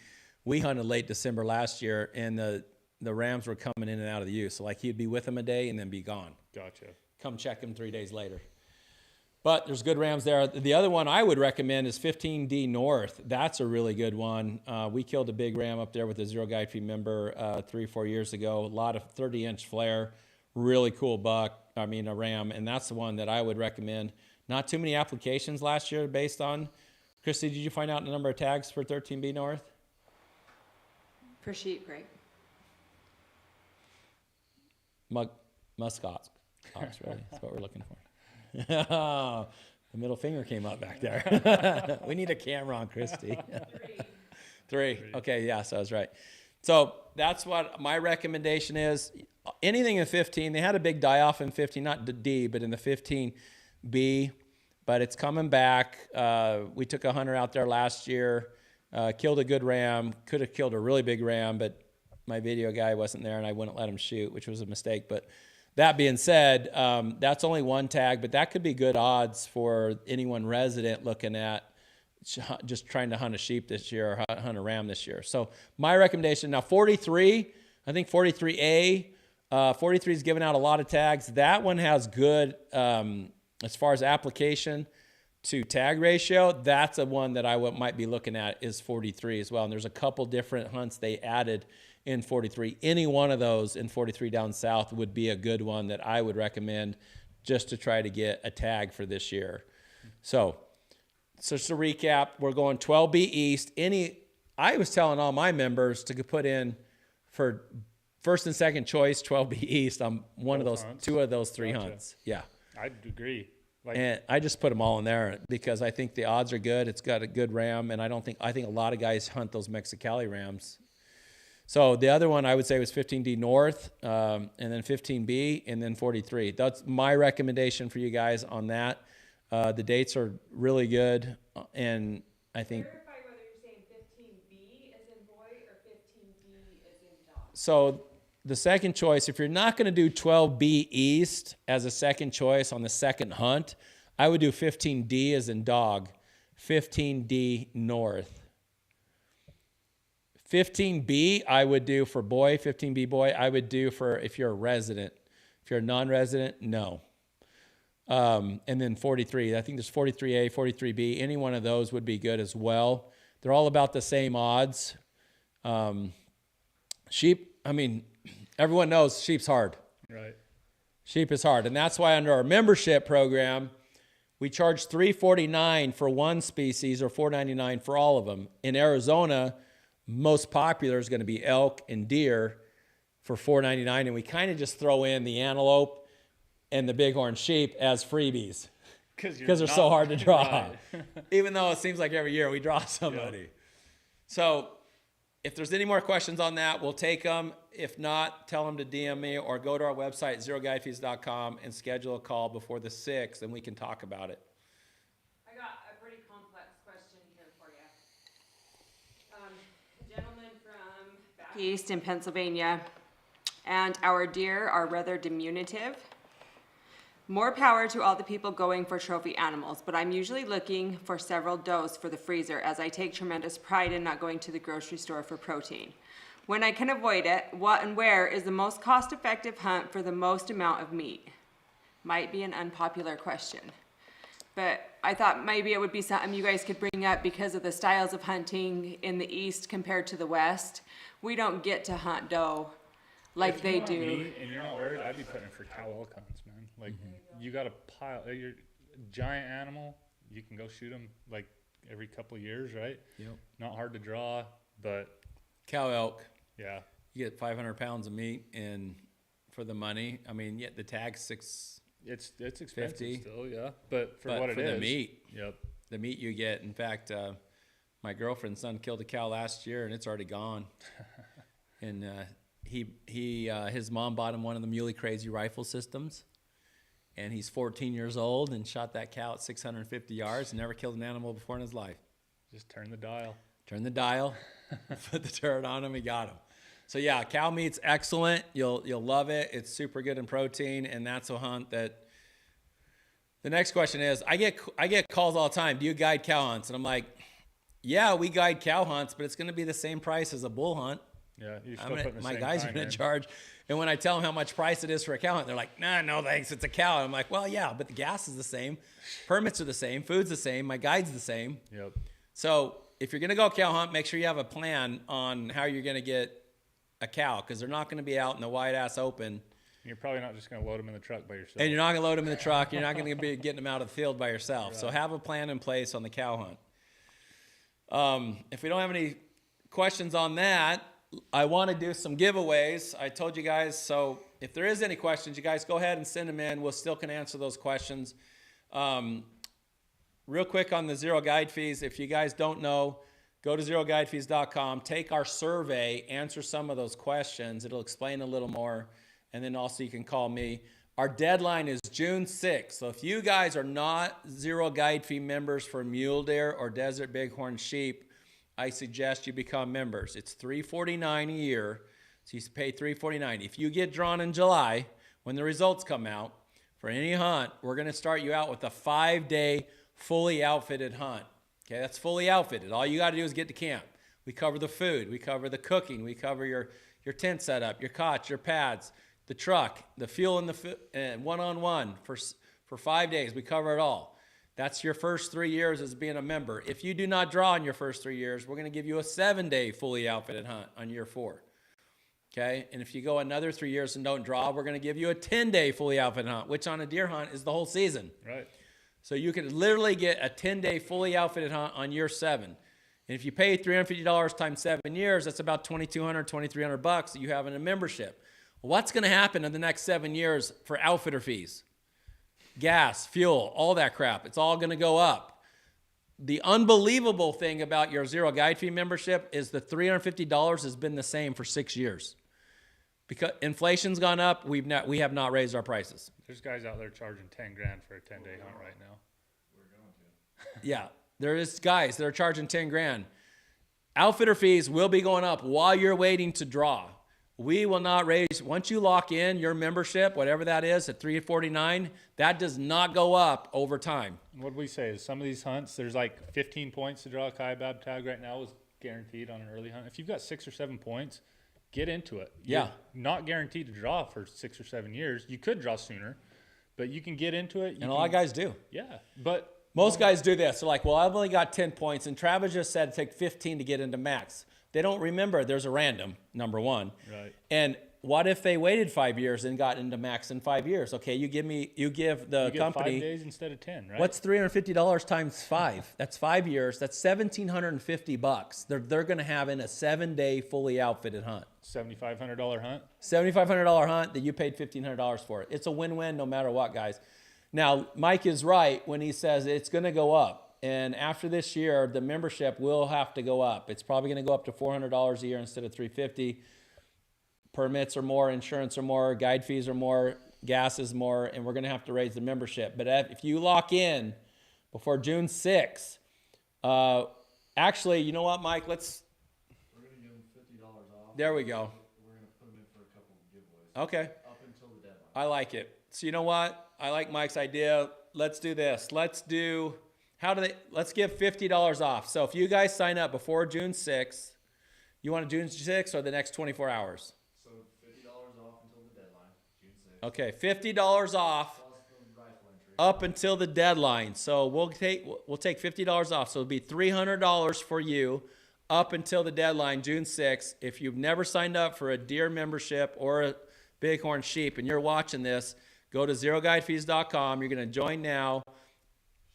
Speaker 5: We hunted late December last year, and the rams were coming in and out of the use. So like he'd be with them a day and then be gone.
Speaker 3: Gotcha.
Speaker 5: Come check him 3 days later. But there's good rams there. The other one I would recommend is 15D North. That's a really good one. We killed a big ram up there with a zero guide feed member 3 or 4 years ago. A lot of 30-inch flare, really cool a ram, and that's the one that I would recommend. Not too many applications last year based on. Christy, did you find out the number of tags for 13B North?
Speaker 4: For sheep, right?
Speaker 5: Muskox, really. That's what we're looking for. The middle finger came up back there. We need a camera on Christy. 3. Okay, yeah, so I was right. So that's what my recommendation is. Anything in 15, they had a big die-off in 15, not the D, but in the 15B, but it's coming back. We took a hunter out there last year, killed a good ram, could have killed a really big ram, but my video guy wasn't there and I wouldn't let him shoot, which was a mistake. But that being said, that's only 1 tag, but that could be good odds for anyone resident looking at just trying to hunt a sheep this year or hunt a ram this year. So my recommendation now, 43, I think 43A, 43 is giving out a lot of tags. That one has good, as far as application to tag ratio, that's a one that I might be looking at is 43 as well. And there's a couple different hunts they added in 43. Any one of those in 43 down south would be a good one that I would recommend just to try to get a tag for this year. So just to recap, we're going 12B East. I was telling all my members to put in for first and second choice 12B East on one of those,
Speaker 3: hunts.
Speaker 5: 2 of those 3
Speaker 3: Gotcha.
Speaker 5: hunts. Yeah.
Speaker 3: I'd agree. Like,
Speaker 5: And I just put them all in there because I think the odds are good. It's got a good ram, and I think a lot of guys hunt those Mexicali rams. So the other one I would say was 15D North, and then 15B, and then 43. That's my recommendation for you guys on that. The dates are really good, and I think.
Speaker 4: Verify whether you're saying 15B as in boy or 15D as in dog.
Speaker 5: So the second choice, if you're not going to do 12B East as a second choice on the second hunt, I would do 15D as in dog, 15D North. 15B I would do for boy, 15B boy, I would do for if you're a resident. If you're a non-resident, no. And then 43, I think there's 43A, 43B, any one of those would be good as well. They're all about the same odds. Sheep, everyone knows sheep's hard.
Speaker 3: right.
Speaker 5: Sheep is hard. And that's why under our membership program, we charge $349 for one species or $499 for all of them. In Arizona, most popular is going to be elk and deer for $499. And we kind of just throw in the antelope and the bighorn sheep as freebies because they're so hard to draw.
Speaker 3: Right.
Speaker 5: Even though it seems like every year we draw somebody. So if there's any more questions on that, we'll take them. If not, tell them to DM me or go to our website, zeroguidefeeds.com, and schedule a call before the 6th, and we can talk about it.
Speaker 4: I got a pretty complex question here for you. A gentleman from back east in Pennsylvania, and our deer are rather diminutive. More power to all the people going for trophy animals, but I'm usually looking for several does for the freezer as I take tremendous pride in not going to the grocery store for protein. When I can avoid it, what and where is the most cost-effective hunt for the most amount of meat? Might be an unpopular question, but I thought maybe it would be something you guys could bring up because of the styles of hunting in the East compared to the West. We don't get to hunt doe like
Speaker 3: If
Speaker 4: they
Speaker 3: you want
Speaker 4: do.
Speaker 3: meat and you're not worried, I'd be putting it for cow elk hunts, man. Like you got a pile, you're a giant animal. You can go shoot them like every couple of years, right?
Speaker 5: Yep.
Speaker 3: Not hard to draw, but
Speaker 5: Cow elk,
Speaker 3: yeah,
Speaker 5: you get 500 pounds of meat and for the money. I mean, yet the tag's $6.
Speaker 3: it's expensive
Speaker 5: 50.
Speaker 3: still, yeah. But for
Speaker 5: But
Speaker 3: what
Speaker 5: for
Speaker 3: it is,
Speaker 5: the meat,
Speaker 3: Yep.
Speaker 5: the meat you get. In fact, my girlfriend's son killed a cow last year and it's already gone. And his mom bought him one of the Muley Crazy rifle systems. And he's 14 years old and shot that cow at 650 yards and never killed an animal before in his life.
Speaker 3: Just turn the dial.
Speaker 5: Turn the dial, put the turret on him, he got him. So yeah, cow meat's excellent. You'll love it. It's super good in protein, and that's a hunt that. The next question is, I get calls all the time. Do you guide cow hunts? And I'm like, yeah, we guide cow hunts, but it's going to be the same price as a bull hunt.
Speaker 3: Yeah, you're still putting the
Speaker 5: My
Speaker 3: same
Speaker 5: guys are
Speaker 3: time
Speaker 5: going
Speaker 3: in.
Speaker 5: to charge. And when I tell them how much price it is for a cow hunt, they're like, nah, no thanks, it's a cow. And I'm like, well, yeah, but the gas is the same, permits are the same, food's the same, my guide's the same.
Speaker 3: Yep.
Speaker 5: So if you're going to go cow hunt, make sure you have a plan on how you're going to get a cow, because they're not going to be out in the wide ass open.
Speaker 3: You're probably not just going to load them in the truck by yourself.
Speaker 5: And you're not going to load them in the truck. You're not going to be getting them out of the field by yourself. So have a plan in place on the cow hunt. If we don't have any questions on that, I want to do some giveaways. I told you guys, so if there is any questions, you guys go ahead and send them in. We'll still can answer those questions. Real quick on the Zero Guide Fees, if you guys don't know, go to zeroguidefees.com, take our survey, answer some of those questions. It'll explain a little more, and then also you can call me. Our deadline is June 6th, so if you guys are not Zero Guide Fee members for mule deer or desert bighorn sheep, I suggest you become members. It's $349 a year, so you pay $349. If you get drawn in July, when the results come out, for any hunt, we're going to start you out with a 5-day fully outfitted hunt. Okay, that's fully outfitted. All you got to do is get to camp. We cover the food, we cover the cooking, we cover your tent setup, your cots, your pads, the truck, the fuel, and the one-on-one for 5 days. We cover it all. That's your first 3 years as being a member. If you do not draw in your first 3 years, we're going to give you a 7-day fully outfitted hunt on year 4. Okay, and if you go another 3 years and don't draw, we're going to give you a 10-day fully outfitted hunt, which on a deer hunt is the whole season.
Speaker 3: Right.
Speaker 5: So you could literally get a 10-day fully outfitted hunt on year 7. And if you pay $350 times 7 years, that's about $2,200, $2,300 that you have in a membership. Well, what's going to happen in the next 7 years for outfitter fees? Gas, fuel, all that crap. It's all going to go up. The unbelievable thing about your Zero Guide Fee membership is the $350 has been the same for 6 years. Because inflation's gone up, we have not raised our prices.
Speaker 3: There's guys out there charging 10 grand for a 10-day hunt right now.
Speaker 5: Yeah, there is guys that are charging 10 grand. Outfitter fees will be going up while you're waiting to draw. We will not raise, once you lock in your membership, whatever that is, at $349, that does not go up over time.
Speaker 3: What we say is some of these hunts, there's like 15 points to draw a kaibab tag right now is guaranteed on an early hunt. If you've got 6 or 7 points, get into it. You're
Speaker 5: Yeah.
Speaker 3: not guaranteed to draw for 6 or 7 years. You could draw sooner, but you can get into it.
Speaker 5: And a lot of guys do.
Speaker 3: Yeah, but
Speaker 5: Most guys do this. They're like, well, I've only got 10 points, and Travis just said take 15 to get into max. They don't remember there's a random, number one.
Speaker 3: Right.
Speaker 5: And what if they waited 5 years and got into max in 5 years? Okay, you give the
Speaker 3: you get
Speaker 5: company.
Speaker 3: 5 days instead of 10, right?
Speaker 5: What's $350 times 5? That's 5 years. That's $1,750. They're going to have in a 7-day fully outfitted hunt.
Speaker 3: $7,500 hunt?
Speaker 5: $7,500 hunt that you paid $1,500 for it. It's a win-win no matter what, guys. Now, Mike is right when he says it's going to go up. And after this year, the membership will have to go up. It's probably going to go up to $400 a year instead of $350. Permits are more, insurance are more, guide fees are more, gas is more, and we're going to have to raise the membership. But if you lock in before June 6th, actually, you know what, Mike? We're going to give them $50 off. There we go. We're going to put them in for a couple of giveaways. Okay. Up until the deadline. I like it. So you know what? I like Mike's idea. Let's do this. Let's give $50 off. So if you guys sign up before June 6th, you want June 6th or the next 24 hours?
Speaker 2: So $50 off until the deadline, June 6th.
Speaker 5: Okay, $50 off up until the deadline. So we'll take $50 off. So it'll be $300 for you up until the deadline, June 6th. If you've never signed up for a deer membership or a bighorn sheep and you're watching this, go to zeroguidefees.com. You're going to join now.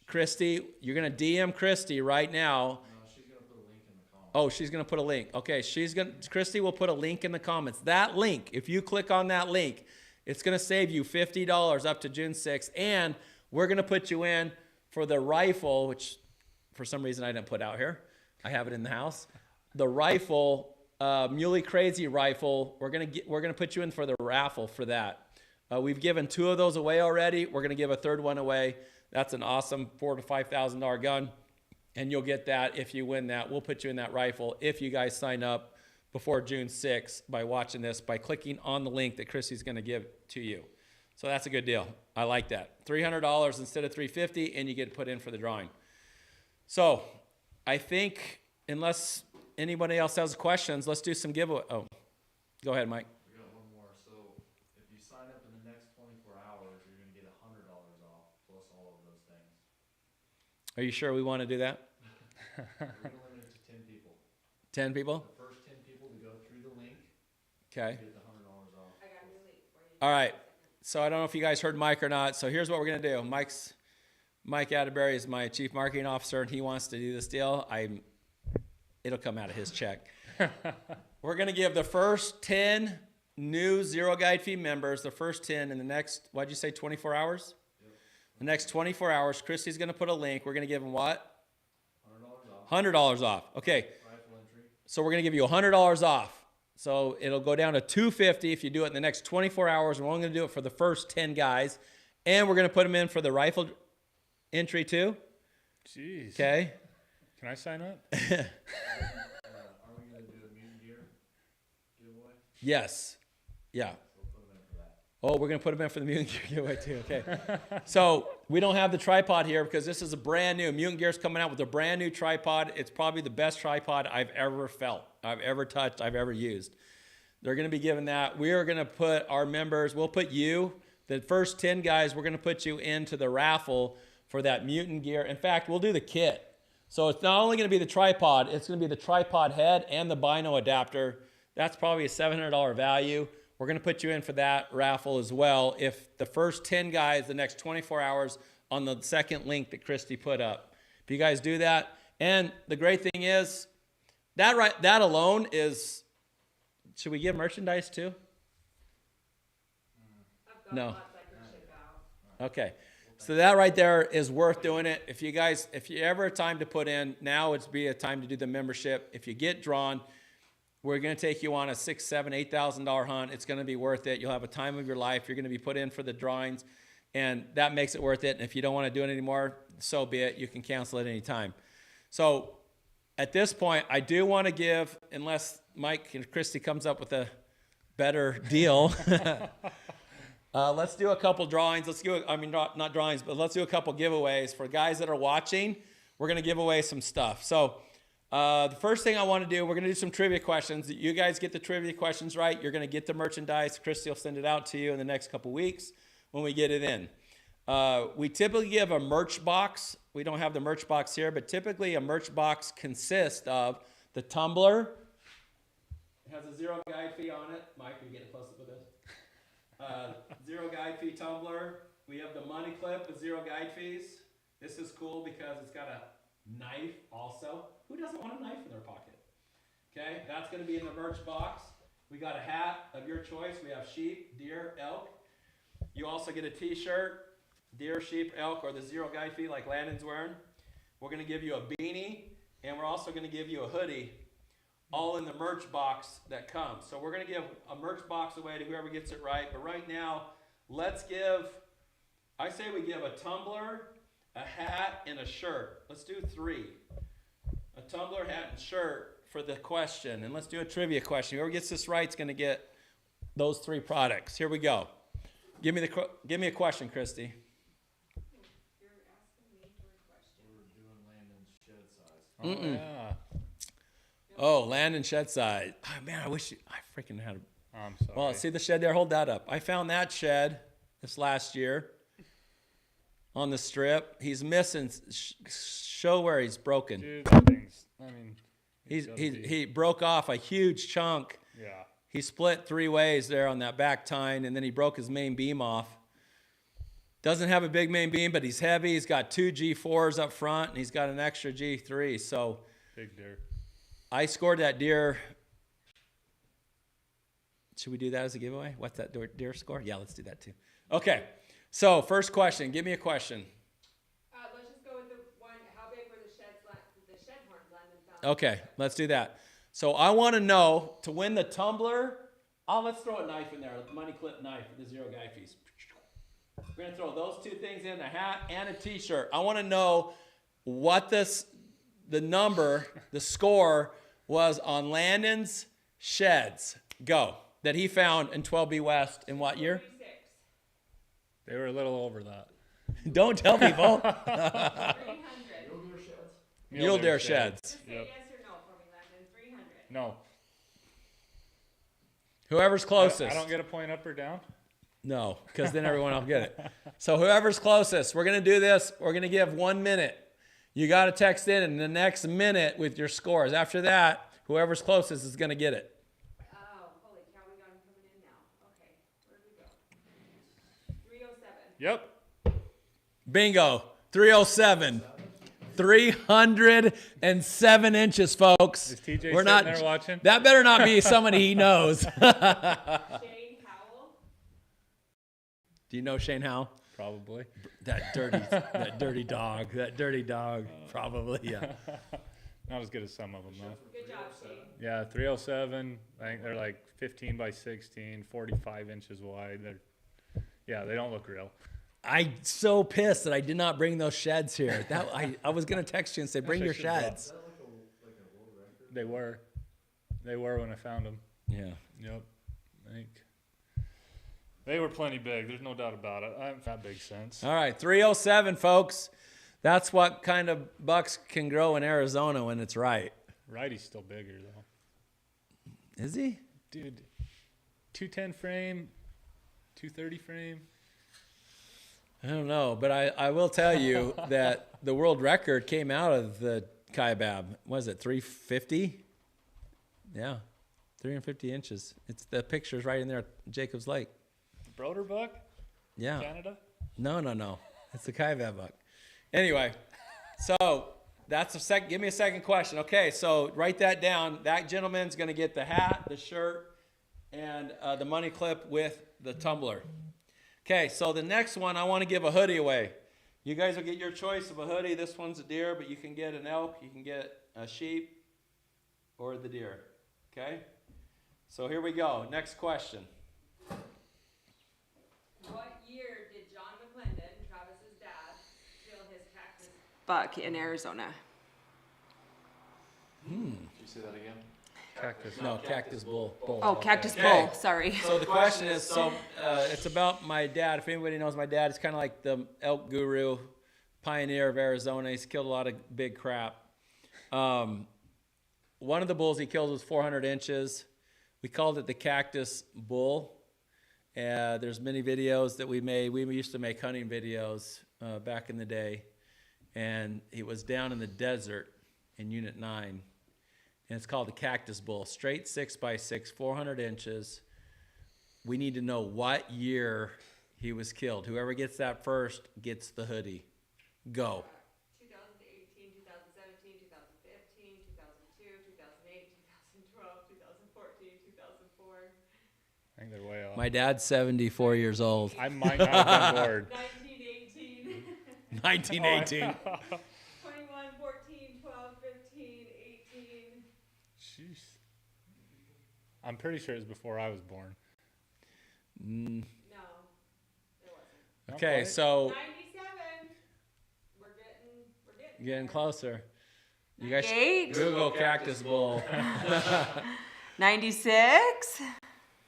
Speaker 5: Christy, you're going to DM Christy right now. Oh, she's going to put a link. Okay, Christy will put a link in the comments. That link, if you click on that link, it's going to save you $50 up to June 6th. And we're going to put you in for the rifle, which for some reason I didn't put out here. I have it in the house. The rifle, Muley Crazy rifle, we're going to put you in for the raffle for that. We've given 2 of those away already. We're going to give a 3rd one away. That's an awesome $4,000 to $5,000 gun. And you'll get that if you win that. We'll put you in that rifle if you guys sign up before June 6th by watching this, by clicking on the link that Chrissy's going to give to you. So that's a good deal. I like that. $300 instead of $350, and you get put in for the drawing. So I think unless anybody else has questions, let's do some giveaway. Oh, go ahead, Mike.
Speaker 2: We got one more. So if you sign up in the next 24 hours, you're going to get $100 off plus all of those things.
Speaker 5: Are you sure we want to do that?
Speaker 2: We're going to limit it to 10 people.
Speaker 5: 10 people?
Speaker 2: The first 10 people to go through the link
Speaker 5: Okay.
Speaker 2: get the $100 off.
Speaker 4: I got a new link for you.
Speaker 5: All right. So I don't know if you guys heard Mike or not. So here's what we're going to do. Mike Atterbury is my chief marketing officer, and he wants to do this deal. It'll come out of his check. We're going to give the first 10 new Zero Guide Fee members, the first 10 in the next, what'd you say, 24 hours?
Speaker 2: Yep.
Speaker 5: The next 24 hours, Christy's going to put a link. We're going to give them what?
Speaker 2: $100 off.
Speaker 5: $100 off. Okay.
Speaker 2: Rifle entry.
Speaker 5: So we're going to give you $100 off. So it'll go down to $250 if you do it in the next 24 hours. We're only going to do it for the first 10 guys. And we're going to put them in for the rifle entry too.
Speaker 3: Jeez.
Speaker 5: Okay.
Speaker 3: Can I sign up?
Speaker 2: Are we going to do a mutant gear giveaway?
Speaker 5: Yes. Yeah.
Speaker 2: We'll put them in for that.
Speaker 5: Oh, we're going to put them in for the Mutant Gear giveaway too. Okay. So we don't have the tripod here because this is a brand new. Mutant Gear's coming out with a brand new tripod. It's probably the best tripod I've ever felt, I've ever touched, I've ever used. They're going to be giving that. We are going to put our members, we'll put you, the first 10 guys, we're going to put you into the raffle for that Mutant Gear. In fact, we'll do the kit. So it's not only going to be the tripod, it's going to be the tripod head and the bino adapter. That's probably a $700 value. We're going to put you in for that raffle as well if the first 10 guys the next 24 hours on the second link that Christy put up. If you guys do that, and the great thing is that alone is, should we give merchandise too?
Speaker 4: I've got
Speaker 5: No.
Speaker 4: lots I can ship out.
Speaker 5: Okay. So that right there is worth doing it. If you ever a time to put in, now it's be a time to do the membership. If you get drawn, we're going to take you on a $6,000, $7,000, $8,000 hunt. It's going to be worth it. You'll have a time of your life. You're going to be put in for the drawings, and that makes it worth it. And if you don't want to do it anymore, so be it. You can cancel it any time. So at this point, I do want to give, unless Mike and Christy comes up with a better deal, let's do a couple drawings. Let's do, not drawings, but let's do a couple giveaways for guys that are watching. We're going to give away some stuff. So the first thing I want to do, we're going to do some trivia questions. You guys get the trivia questions right, you're going to get the merchandise. Christy will send it out to you in the next couple weeks when we get it in. We typically give a merch box. We don't have the merch box here, but typically a merch box consists of the tumbler. It has a Zero Guide Fee on it. Mike, can you get close up with this? Zero Guide Fee tumbler. We have the money clip with Zero Guide Fees. This is cool because it's got a knife also. Who doesn't want a knife in their pocket? Okay, that's going to be in the merch box. We got a hat of your choice. We have sheep, deer, elk. You also get a t-shirt, deer, sheep, elk, or the Zero Guide Fee like Landon's wearing. We're going to give you a beanie, and we're also going to give you a hoodie, all in the merch box that comes. So we're going to give a merch box away to whoever gets it right. But right now, I say we give a tumbler, a hat, and a shirt. Let's do 3. A tumbler, hat, and shirt for the question. And let's do a trivia question. Whoever gets this right is going to get those 3 products. Here we go. Give me a question, Christy.
Speaker 4: You're asking me for a question.
Speaker 2: We're doing Landon's shed size.
Speaker 3: Oh, yeah.
Speaker 5: Oh, land and shed size. Oh, man, I freaking had a...
Speaker 3: I'm sorry.
Speaker 5: Well, see the shed there? Hold that up. I found that shed this last year on the strip. He's missing. Show where he's broken.
Speaker 3: Dude, that thing's,
Speaker 5: He broke off a huge chunk.
Speaker 3: Yeah.
Speaker 5: He split 3 ways there on that back tine, and then he broke his main beam off. Doesn't have a big main beam, but he's heavy. He's got 2 G4s up front, and he's got an extra G3. So
Speaker 3: Big deer.
Speaker 5: I scored that deer. Should we do that as a giveaway? What's that deer score? Yeah, let's do that too. Okay. So first question. Give me a question.
Speaker 4: Let's just go with the one, how big were the shed horns landed found?
Speaker 5: Okay, let's do that. So I want to know, to win the tumbler, let's throw a knife in there, a money clip knife with the zero guy fees. We're going to throw those 2 things in, a hat and a t-shirt. I want to know what the number, the score was on Landon's sheds. Go. That he found in 12B West in what year?
Speaker 4: 36.
Speaker 3: They were a little over that.
Speaker 5: Don't tell people.
Speaker 4: 300.
Speaker 5: Mule Deer Sheds.
Speaker 4: Just say yes or no for me, Landon. 300.
Speaker 3: No.
Speaker 5: Whoever's closest.
Speaker 3: I don't get a point up or down?
Speaker 5: No, because then everyone will get it. So whoever's closest, we're going to do this. We're going to give 1 minute. You got to text in the next minute with your scores. After that, whoever's closest is going to get it.
Speaker 4: Oh, holy cow, we got him coming in now. Okay, where'd we go? 307.
Speaker 3: Yep.
Speaker 5: Bingo. 307. 307 inches, folks.
Speaker 3: Is TJ sitting there watching?
Speaker 5: That better not be somebody he knows.
Speaker 4: Shane Howell.
Speaker 5: Do you know Shane Howell?
Speaker 3: Probably.
Speaker 5: That dirty dog. That dirty dog. Probably, yeah.
Speaker 3: Not as good as some of them, though.
Speaker 4: Good job, Shane.
Speaker 3: Yeah, 307. I think they're like 15 by 16, 45 inches wide. They don't look real.
Speaker 5: I'm so pissed that I did not bring those sheds here. I was going to text you and say, bring your sheds.
Speaker 3: They were. They were when I found them.
Speaker 5: Yeah.
Speaker 3: Yep. I think they were plenty big. There's no doubt about it. That big sense.
Speaker 5: All right, 307, folks. That's what kind of bucks can grow in Arizona when it's right.
Speaker 3: Righty's still bigger, though.
Speaker 5: Is he?
Speaker 3: Dude, 210 frame, 230 frame.
Speaker 5: I don't know, but I will tell you that the world record came out of the Kaibab. Was it 350? Yeah, 350 inches. It's the picture's right in there at Jacobs Lake.
Speaker 3: Broder buck?
Speaker 5: Yeah.
Speaker 3: Canada?
Speaker 5: No. It's the Kaibab buck. Anyway, so that's give me a second question. Okay, so write that down. That gentleman's going to get the hat, the shirt, and the money clip with the tumbler. Okay, so the next one, I want to give a hoodie away. You guys will get your choice of a hoodie. This one's a deer, but you can get an elk, you can get a sheep, or the deer. Okay? So here we go. Next question.
Speaker 4: What year did John McClendon, Travis's dad, kill his cactus buck in Arizona?
Speaker 2: Did you say that again?
Speaker 3: Cactus.
Speaker 5: No, cactus bull.
Speaker 4: Oh, cactus
Speaker 5: Okay.
Speaker 4: bull, sorry.
Speaker 5: So the question is, it's about my dad. If anybody knows my dad, he's kind of like the elk guru, pioneer of Arizona. He's killed a lot of big crap. One of the bulls he killed was 400 inches. We called it the cactus bull. There's many videos that we made. We used to make hunting videos back in the day. And it was down in the desert in Unit 9. And it's called the cactus bull. Straight 6x6, 400 inches. We need to know what year he was killed. Whoever gets that first gets the hoodie. Go.
Speaker 4: 2018, 2017, 2015, 2002, 2008, 2012, 2014, 2004.
Speaker 3: I think they're way off.
Speaker 5: My dad's 74 years old.
Speaker 3: I might not have been bored.
Speaker 4: 1918,
Speaker 5: 1918.
Speaker 4: 21, 14, 12, 15, 18.
Speaker 3: Jeez. I'm pretty sure it was before I was born.
Speaker 4: No, it wasn't.
Speaker 3: Not
Speaker 5: Okay,
Speaker 3: quite.
Speaker 5: so
Speaker 4: 97. We're getting
Speaker 5: getting closer. You guys
Speaker 4: 98.
Speaker 5: Google cactus bull.
Speaker 4: 96.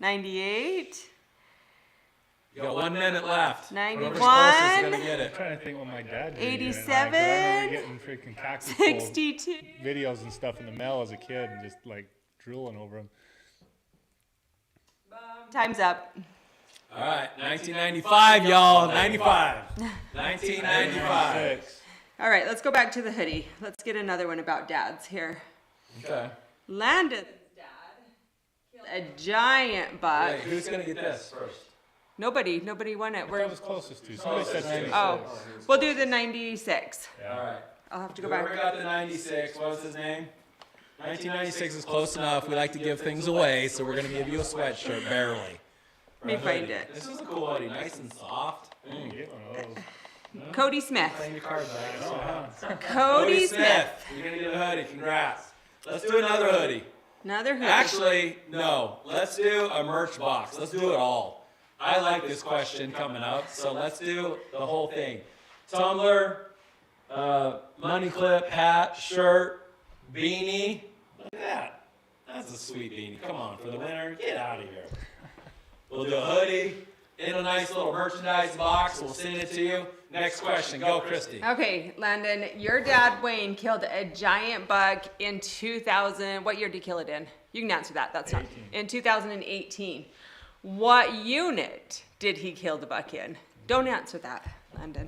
Speaker 4: 98.
Speaker 5: You got 1 minute left.
Speaker 4: 91.
Speaker 5: Whoever's closest is gonna get
Speaker 3: I'm
Speaker 5: it.
Speaker 3: trying to think when my dad did it.
Speaker 4: 87.
Speaker 3: I remember getting freaking cactus bull
Speaker 4: 62.
Speaker 3: videos and stuff in the mail as a kid and just like drooling over them.
Speaker 4: Time's up.
Speaker 5: All right, 1995, y'all. 95. 1995.
Speaker 3: Six.
Speaker 4: All right, let's go back to the hoodie. Let's get another one about dads here.
Speaker 5: Okay.
Speaker 4: Landon's dad killed a giant buck.
Speaker 5: Wait, who's gonna get this first?
Speaker 4: Nobody won it.
Speaker 3: That
Speaker 4: We're,
Speaker 3: was closest to. Somebody said 96.
Speaker 4: oh, we'll do the 96.
Speaker 5: All right.
Speaker 4: I'll have to go
Speaker 5: Whoever
Speaker 4: back.
Speaker 5: got the 96, what was his name? 1996 is close enough. We like to give things away, so we're gonna give you a sweatshirt, barely.
Speaker 4: Let me find it.
Speaker 5: This is a cool hoodie, nice and soft.
Speaker 3: Get one of those.
Speaker 4: Cody Smith.
Speaker 5: Playing your cards back.
Speaker 4: Cody Smith.
Speaker 5: You're gonna get a hoodie. Congrats. Let's do another hoodie.
Speaker 4: Another hoodie.
Speaker 5: Actually, no. Let's do a merch box. Let's do it all. I like this question coming up, so let's do the whole thing. Tumbler, money clip, hat, shirt, beanie. Look at that. That's a sweet beanie. Come on, for the winter, get out of here. We'll do a hoodie in a nice little merchandise box. We'll send it to you. Next question. Go, Christy.
Speaker 4: Okay, Landon, your dad Wayne killed a giant buck in 2000. What year did he kill it in? You can answer that. That's not. In 2018. What unit did he kill the buck in? Don't answer that, Landon.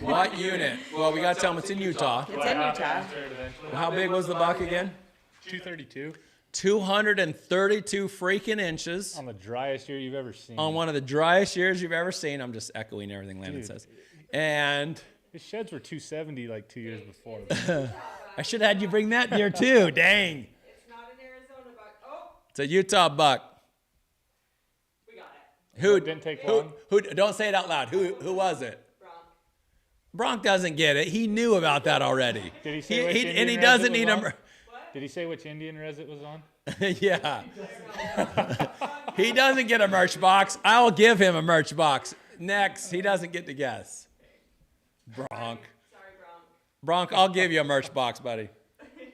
Speaker 5: What unit? Well, we got to tell them it's in Utah.
Speaker 4: It's in Utah.
Speaker 5: How big was the buck again?
Speaker 3: 232
Speaker 5: 232 freaking inches
Speaker 3: on the driest year you've ever seen.
Speaker 5: on one of the driest years you've ever seen. I'm just echoing everything Landon
Speaker 3: Dude.
Speaker 5: says. And
Speaker 3: His sheds were 270 like 2 years before.
Speaker 5: I should have had you bring that deer too. Dang.
Speaker 4: It's not an Arizona buck. Oh,
Speaker 5: It's a Utah buck.
Speaker 4: we got it.
Speaker 5: Who
Speaker 3: Didn't take
Speaker 5: who,
Speaker 3: long.
Speaker 5: who don't say it out loud. Who was it?
Speaker 4: Bronk.
Speaker 5: Bronk doesn't get it. He knew about that already.
Speaker 3: Did he say which
Speaker 5: and
Speaker 3: Indian
Speaker 5: he
Speaker 3: res
Speaker 5: doesn't
Speaker 3: it was
Speaker 5: need
Speaker 3: on?
Speaker 5: a
Speaker 3: Did he say which Indian res it was on?
Speaker 5: yeah. He doesn't get a merch box. I'll give him a merch box. Next, he doesn't get to guess. Bronk.
Speaker 4: Sorry, Bronk.
Speaker 5: Bronk, I'll give you a merch box, buddy.
Speaker 4: We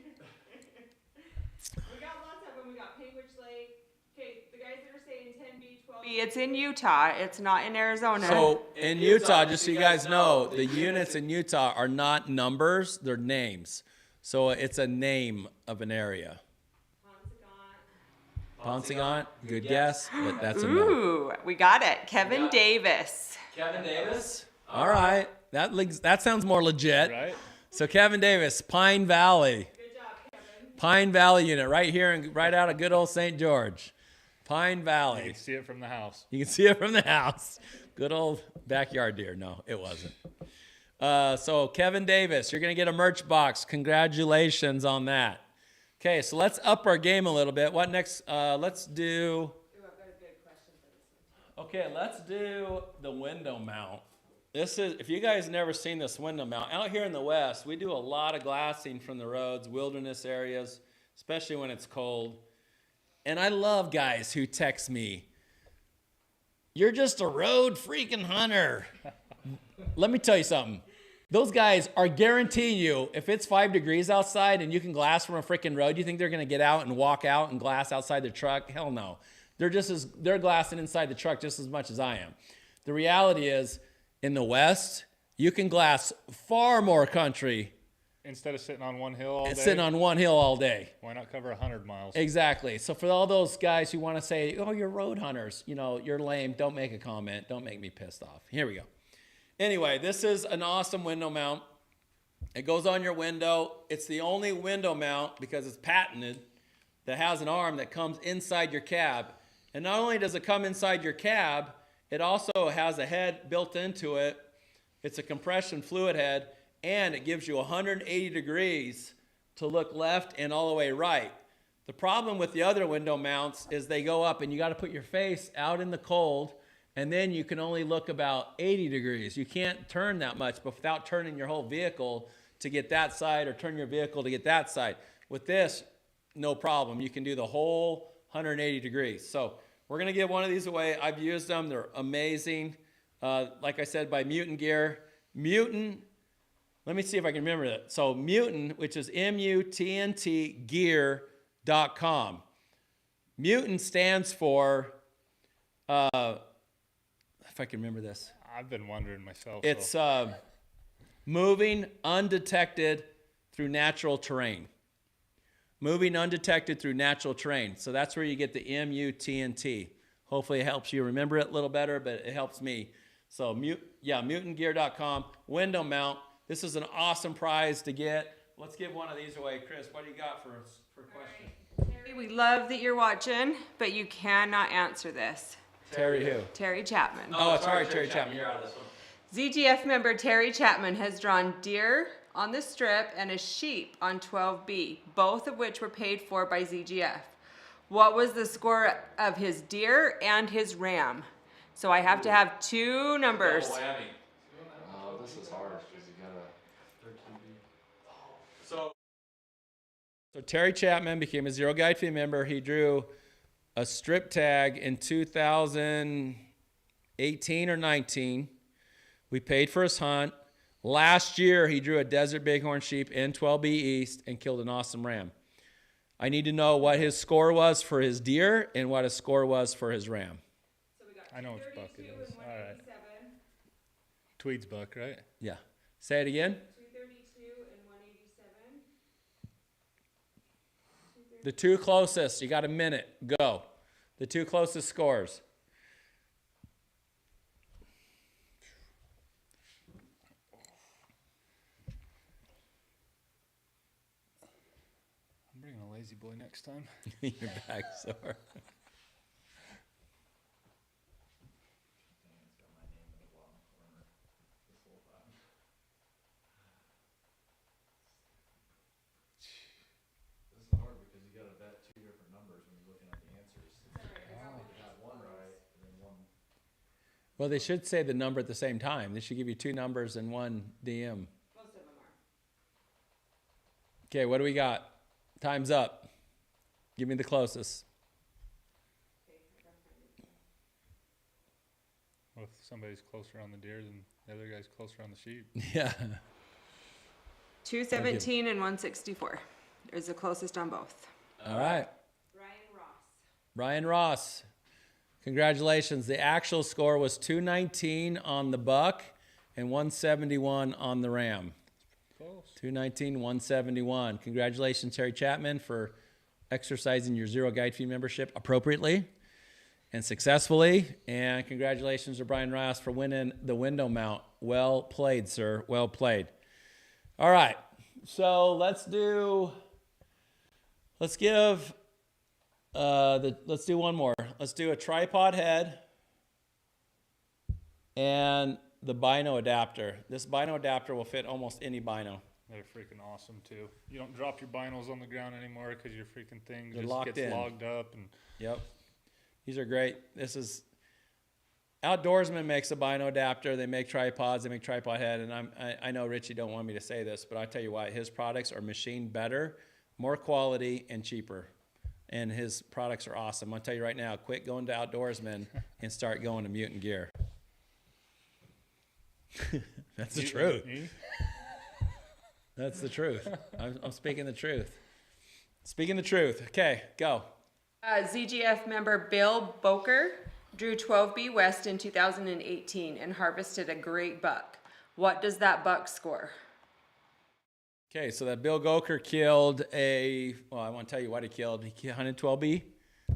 Speaker 4: got lots of them. We got Paywitch Lake. Okay, the guys that are saying 10B, 12B. It's in Utah. It's not in Arizona.
Speaker 5: So in Utah, just so you guys know, the units in Utah are not numbers, they're names. So it's a name of an area. Poncegant, good guess, but that's a no.
Speaker 4: Ooh, we got it. Kevin Davis.
Speaker 5: Kevin Davis? All right, that sounds more legit.
Speaker 3: Right?
Speaker 5: So Kevin Davis, Pine Valley.
Speaker 4: Good job, Kevin.
Speaker 5: Pine Valley unit, right here, right out of good old St. George. Pine
Speaker 3: You
Speaker 5: Valley.
Speaker 3: can see it from the house.
Speaker 5: You can see it from the house. Good old backyard deer. No, it wasn't. So Kevin Davis, you're going to get a merch box. Congratulations on that. Okay, so let's up our game a little bit. What next? Let's do. Okay, let's do the window mount. This is, if you guys never seen this window mount, out here in the West, we do a lot of glassing from the roads, wilderness areas, especially when it's cold. And I love guys who text me, "You're just a road freaking hunter." Let me tell you something. Those guys are guaranteeing you, if it's 5 degrees outside and you can glass from a freaking road, you think they're going to get out and walk out and glass outside their truck? Hell no. They're glassing inside the truck just as much as I am. The reality is, in the West, you can glass far more country
Speaker 3: Instead of sitting on one hill all day,
Speaker 5: sitting on one hill all day.
Speaker 3: why not cover 100 miles?
Speaker 5: Exactly. So for all those guys who want to say, "Oh, you're road hunters, you're lame," don't make a comment. Don't make me pissed off. Here we go. Anyway, this is an awesome window mount. It goes on your window. It's the only window mount, because it's patented, that has an arm that comes inside your cab. And not only does it come inside your cab, it also has a head built into it. It's a compression fluid head, and it gives you 180 degrees to look left and all the way right. The problem with the other window mounts is they go up and you got to put your face out in the cold, and then you can only look about 80 degrees. You can't turn that much, but without turning your whole vehicle to get that side, or turn your vehicle to get that side. With this, no problem. You can do the whole 180 degrees. So we're going to give one of these away. I've used them. They're amazing. Like I said, by Mutant Gear. Mutant, let me see if I can remember that. So Mutant, which is M-U-T-N-T, gear.com. Mutant stands for, if I can remember this,
Speaker 3: I've been wondering myself.
Speaker 5: it's moving undetected through natural terrain. Moving undetected through natural terrain. So that's where you get the M-U-T-N-T. Hopefully it helps you remember it a little better, but it helps me. So mutantgear.com, window mount. This is an awesome prize to get. let's give one of these away. Chris, what do you got for question?
Speaker 4: We love that you're watching, but you cannot answer this.
Speaker 5: Terry who?
Speaker 4: Terry Chapman.
Speaker 5: Oh, sorry, Terry Chapman.
Speaker 1: You're out of this one.
Speaker 4: ZGF member Terry Chapman has drawn deer on the strip and a sheep on 12B, both of which were paid for by ZGF. What was the score of his deer and his ram? So I have to have two numbers.
Speaker 1: Double whammy.
Speaker 2: Oh, this is hard because you gotta.
Speaker 1: So
Speaker 5: So Terry Chapman became a Zero Guide Fee member. He drew a strip tag in 2018 or 19. We paid for his hunt. Last year, he drew a Desert Bighorn sheep in 12B East and killed an awesome ram. I need to know what his score was for his deer and what his score was for his ram.
Speaker 3: I know which buck it is. All right. Tweed's buck, right?
Speaker 5: Yeah. Say it again.
Speaker 4: 232 and 187.
Speaker 5: The two closest. You got a minute. Go. The two closest scores.
Speaker 3: I'm bringing a lazy boy next time.
Speaker 5: Your back sore.
Speaker 2: This is hard because you gotta bet two different numbers when you're looking at the answers. You have one right and then one.
Speaker 5: Well, they should say the number at the same time. They should give you two numbers and one DM.
Speaker 4: Most of them are.
Speaker 5: Okay, what do we got? Time's up. Give me the closest.
Speaker 3: Well, if somebody's closer on the deer than the other guy's closer on the sheep.
Speaker 5: Yeah.
Speaker 4: 217 and 164 is the closest on both.
Speaker 5: All right.
Speaker 4: Ryan Ross.
Speaker 5: Brian Ross. Congratulations. The actual score was 219 on the buck and 171 on the ram.
Speaker 3: Close.
Speaker 5: 219, 171. Congratulations, Terry Chapman, for exercising your Zero Guide Fee membership appropriately and successfully. And congratulations to Brian Ross for winning the window mount. Well played, sir. Well played. All right. So let's do one more. Let's do a tripod head and the bino adapter. This bino adapter will fit almost any bino.
Speaker 3: They're freaking awesome too. You don't drop your binos on the ground anymore because your freaking thing
Speaker 5: They're
Speaker 3: just
Speaker 5: locked
Speaker 3: gets
Speaker 5: in.
Speaker 3: logged up. And
Speaker 5: Yep. These are great. This is Outdoorsman makes a bino adapter. They make tripods. They make tripod head. And I know Richie don't want me to say this, but I tell you what, his products are machined better, more quality, and cheaper. And his products are awesome. I'll tell you right now, quit going to Outdoorsman and start going to Mutant Gear. That's the truth. That's the truth. I'm speaking the truth. Speaking the truth. Okay, go.
Speaker 4: ZGF member Bill Boker drew 12B West in 2018 and harvested a great buck. What does that buck score?
Speaker 5: Okay, so that Bill Goker killed I want to tell you what he killed. He hunted 12B.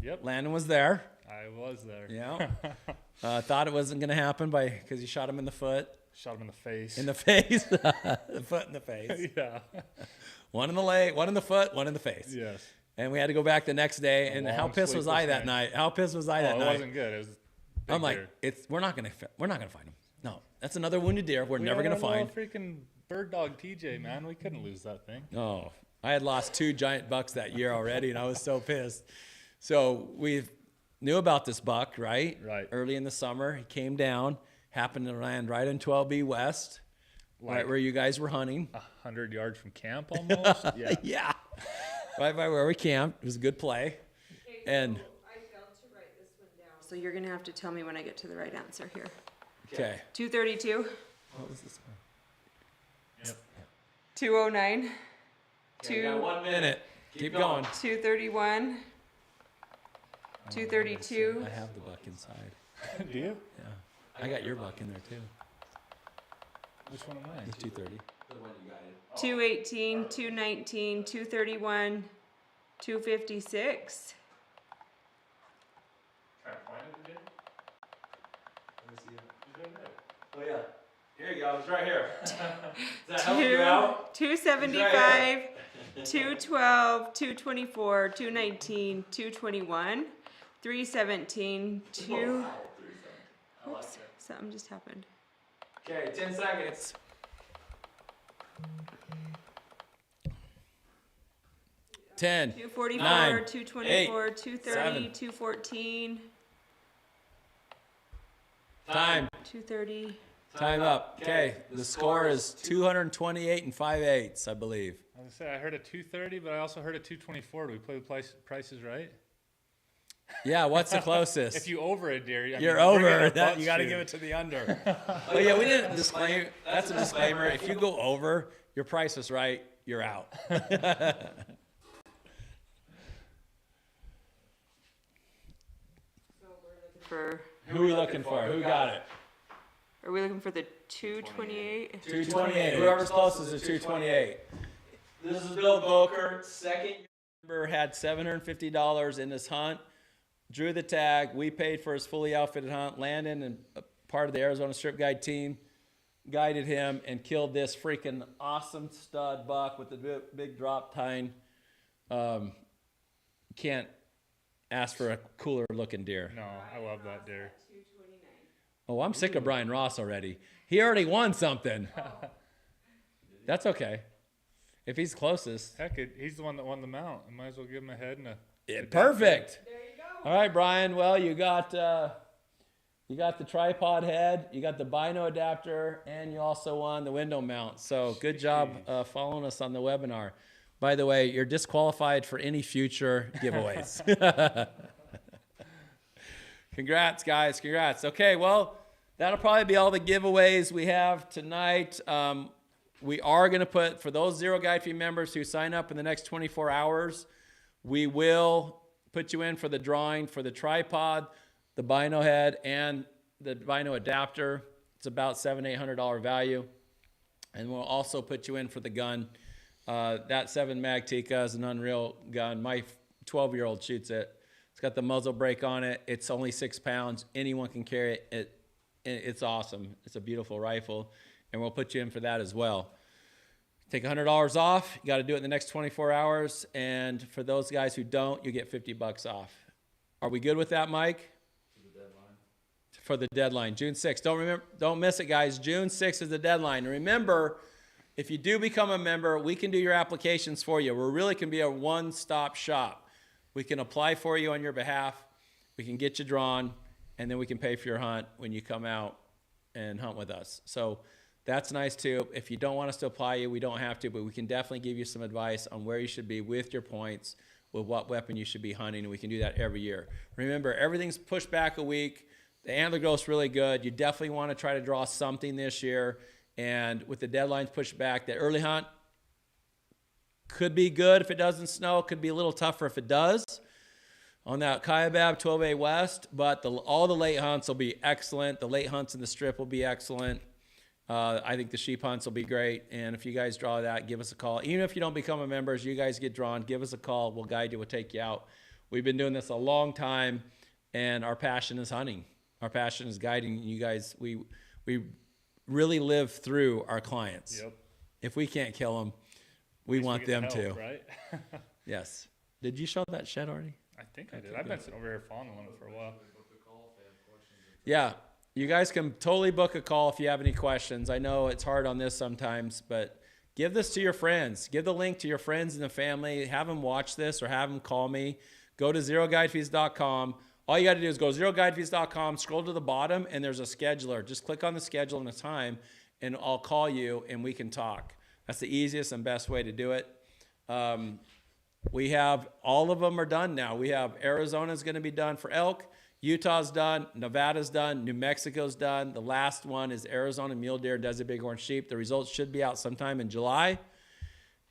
Speaker 3: Yep,
Speaker 5: Landon was there.
Speaker 3: I was there.
Speaker 5: Yeah. Thought it wasn't going to happen because he shot him in the foot.
Speaker 3: Shot him in the face.
Speaker 5: In the face. The foot in the face.
Speaker 3: Yeah.
Speaker 5: One in the leg, one in the foot, one in the face.
Speaker 3: Yes.
Speaker 5: And we had to go back the next day. And how
Speaker 3: long,
Speaker 5: pissed was I
Speaker 3: sleepless
Speaker 5: that
Speaker 3: night.
Speaker 5: night? How pissed was I that
Speaker 3: Oh, it
Speaker 5: night?
Speaker 3: wasn't good. It was. Big
Speaker 5: I'm like,
Speaker 3: deer.
Speaker 5: we're not gonna find him. No, that's another wounded deer. We're never gonna find.
Speaker 3: Freaking bird dog TJ, man. We couldn't lose that thing.
Speaker 5: Oh, I had lost 2 giant bucks that year already, and I was so pissed. So we knew about this buck, right?
Speaker 3: Right.
Speaker 5: Early in the summer, he came down, happened to land right in 12B West, right where you guys were hunting.
Speaker 3: 100 yards from camp almost. Yeah.
Speaker 5: Yeah, right by where we camped. It was a good play. And
Speaker 4: I failed to write this one down. So you're gonna have to tell me when I get to the right answer here.
Speaker 5: okay,
Speaker 4: 232,
Speaker 5: what was this one?
Speaker 4: 209,
Speaker 1: Okay, you got 1
Speaker 5: Minute. Keep going.
Speaker 4: 231, 232,
Speaker 5: I have the buck inside.
Speaker 3: Do you?
Speaker 5: Yeah, I got your buck in there too.
Speaker 3: Which one am I?
Speaker 5: The 230.
Speaker 4: 218, 219, 231, 256.
Speaker 1: Oh yeah. Here you you go. It's right here. Does that help you out?
Speaker 4: 275, 212, 224, 219, 221, 317, 2. Oops, something just happened.
Speaker 1: Okay, 10 seconds.
Speaker 5: 10,
Speaker 4: 244,
Speaker 5: 9,
Speaker 4: 224,
Speaker 5: 8,
Speaker 4: 230,
Speaker 5: 7.
Speaker 4: 214,
Speaker 5: time,
Speaker 4: 230.
Speaker 5: time up. Okay, the score is 228 and 5/8, I believe.
Speaker 3: I was gonna say I heard a 230, but I also heard a 224. Do we play the prices right?
Speaker 5: Yeah, what's the closest?
Speaker 3: If you over a deer,
Speaker 5: You're
Speaker 3: we're
Speaker 5: over.
Speaker 3: getting our
Speaker 5: That
Speaker 3: butts
Speaker 5: you got to
Speaker 3: chewed.
Speaker 5: give it to the under. Oh yeah, we didn't disclaim. That's a disclaimer. If you go over, your price is right. You're out.
Speaker 4: For,
Speaker 5: Who are we looking for? Who got it?
Speaker 4: are we looking for the 228?
Speaker 5: 228. Whoever's closest is 228.
Speaker 1: This is Bill Boker, second.
Speaker 5: Member had $750 in this hunt. Drew the tag. We paid for his fully outfitted hunt. Landon and part of the Arizona Strip Guide team guided him and killed this freaking awesome stud buck with the big drop tine. Can't ask for a cooler looking deer.
Speaker 3: No, I love that deer.
Speaker 5: Oh, I'm sick of Brian Ross already. He already won something. That's okay. If he's closest.
Speaker 3: Heck, he's the one that won the mount. I might as well give him a head and a.
Speaker 5: Yeah, perfect. There you go. All right, Brian. Well, you got the tripod head, you got the bino adapter, and you also won the window mount. So good job following us on the webinar. By the way, you're disqualified for any future giveaways. Congrats, guys. Congrats. Okay, well, that'll probably be all the giveaways we have tonight. We are going to put, for those Zero Guide Fee members who sign up in the next 24 hours, we will put you in for the drawing for the tripod, the bino head, and the bino adapter. It's about $700-800 value. And we'll also put you in for the gun. That 7 Mag Tika is an unreal gun. My 12-year-old shoots it. It's got the muzzle brake on it. It's only 6 pounds. Anyone can carry it. It's awesome. It's a beautiful rifle. And we'll put you in for that as well. Take $100 off. You got to do it in the next 24 hours. And for those guys who don't, you get $50 off. Are we good with that, Mike? For the deadline, June 6th. Don't miss it, guys. June 6th is the deadline. And remember, if you do become a member, we can do your applications for you. We really can be a one-stop shop. We can apply for you on your behalf. We can get you drawn, and then we can pay for your hunt when you come out and hunt with us. So that's nice too. If you don't want us to apply you, we don't have to, but we can definitely give you some advice on where you should be with your points, with what weapon you should be hunting, and we can do that every year. Remember, everything's pushed back a week. The antler growth's really good. You definitely want to try to draw something this year. And with the deadlines pushed back, the early hunt could be good if it doesn't snow. Could be a little tougher if it does on that Kaibab 12A West. But all the late hunts will be excellent. The late hunts in the strip will be excellent. I think the sheep hunts will be great. And if you guys draw that, give us a call. Even if you don't become a member, as you guys get drawn, give us a call. We'll guide you. We'll take you out. We've been doing this a long time, and our passion is hunting. Our passion is guiding you guys. We really live through our clients.
Speaker 3: Yep.
Speaker 5: If we can't kill them, we want them
Speaker 3: help,
Speaker 5: to.
Speaker 3: Right?
Speaker 5: Yes. Did you show that shed already?
Speaker 3: I think I did. I've been sitting over here fondling it for a while.
Speaker 5: Yeah. You guys can totally book a call if you have any questions. I know it's hard on this sometimes, but give this to your friends. Give the link to your friends and the family. Have them watch this or have them call me. Go to ZeroGuideFees.com. All you got to do is go to ZeroGuideFees.com, scroll to the bottom, and there's a scheduler. Just click on the schedule and the time, and I'll call you, and we can talk. That's the easiest and best way to do it. We have, all of them are done now. We have Arizona's going to be done for elk. Utah's done. Nevada's done. New Mexico's done. The last one is Arizona mule deer, desert bighorn sheep. The results should be out sometime in July.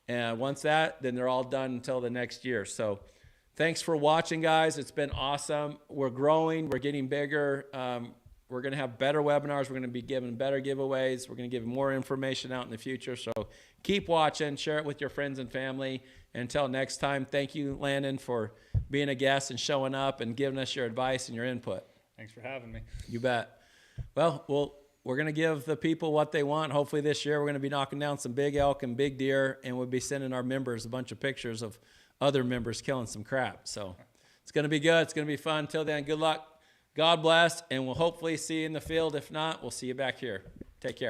Speaker 5: And once that, then they're all done until the next year. So thanks for watching, guys. It's been awesome. We're growing. We're getting bigger. We're going to have better webinars. We're going to be giving better giveaways. We're going to give more information out in the future. So keep watching. Share it with your friends and family. Until next time, thank you, Landon, for being a guest and showing up and giving us your advice and your input.
Speaker 3: Thanks for having me.
Speaker 5: You bet. Well, we're going to give the people what they want. Hopefully this year we're going to be knocking down some big elk and big deer, and we'll be sending our members a bunch of pictures of other members killing some crap. So it's going to be good. It's going to be fun. Till then, good luck. God bless, and we'll hopefully see you in the field. If not, we'll see you back here. Take care.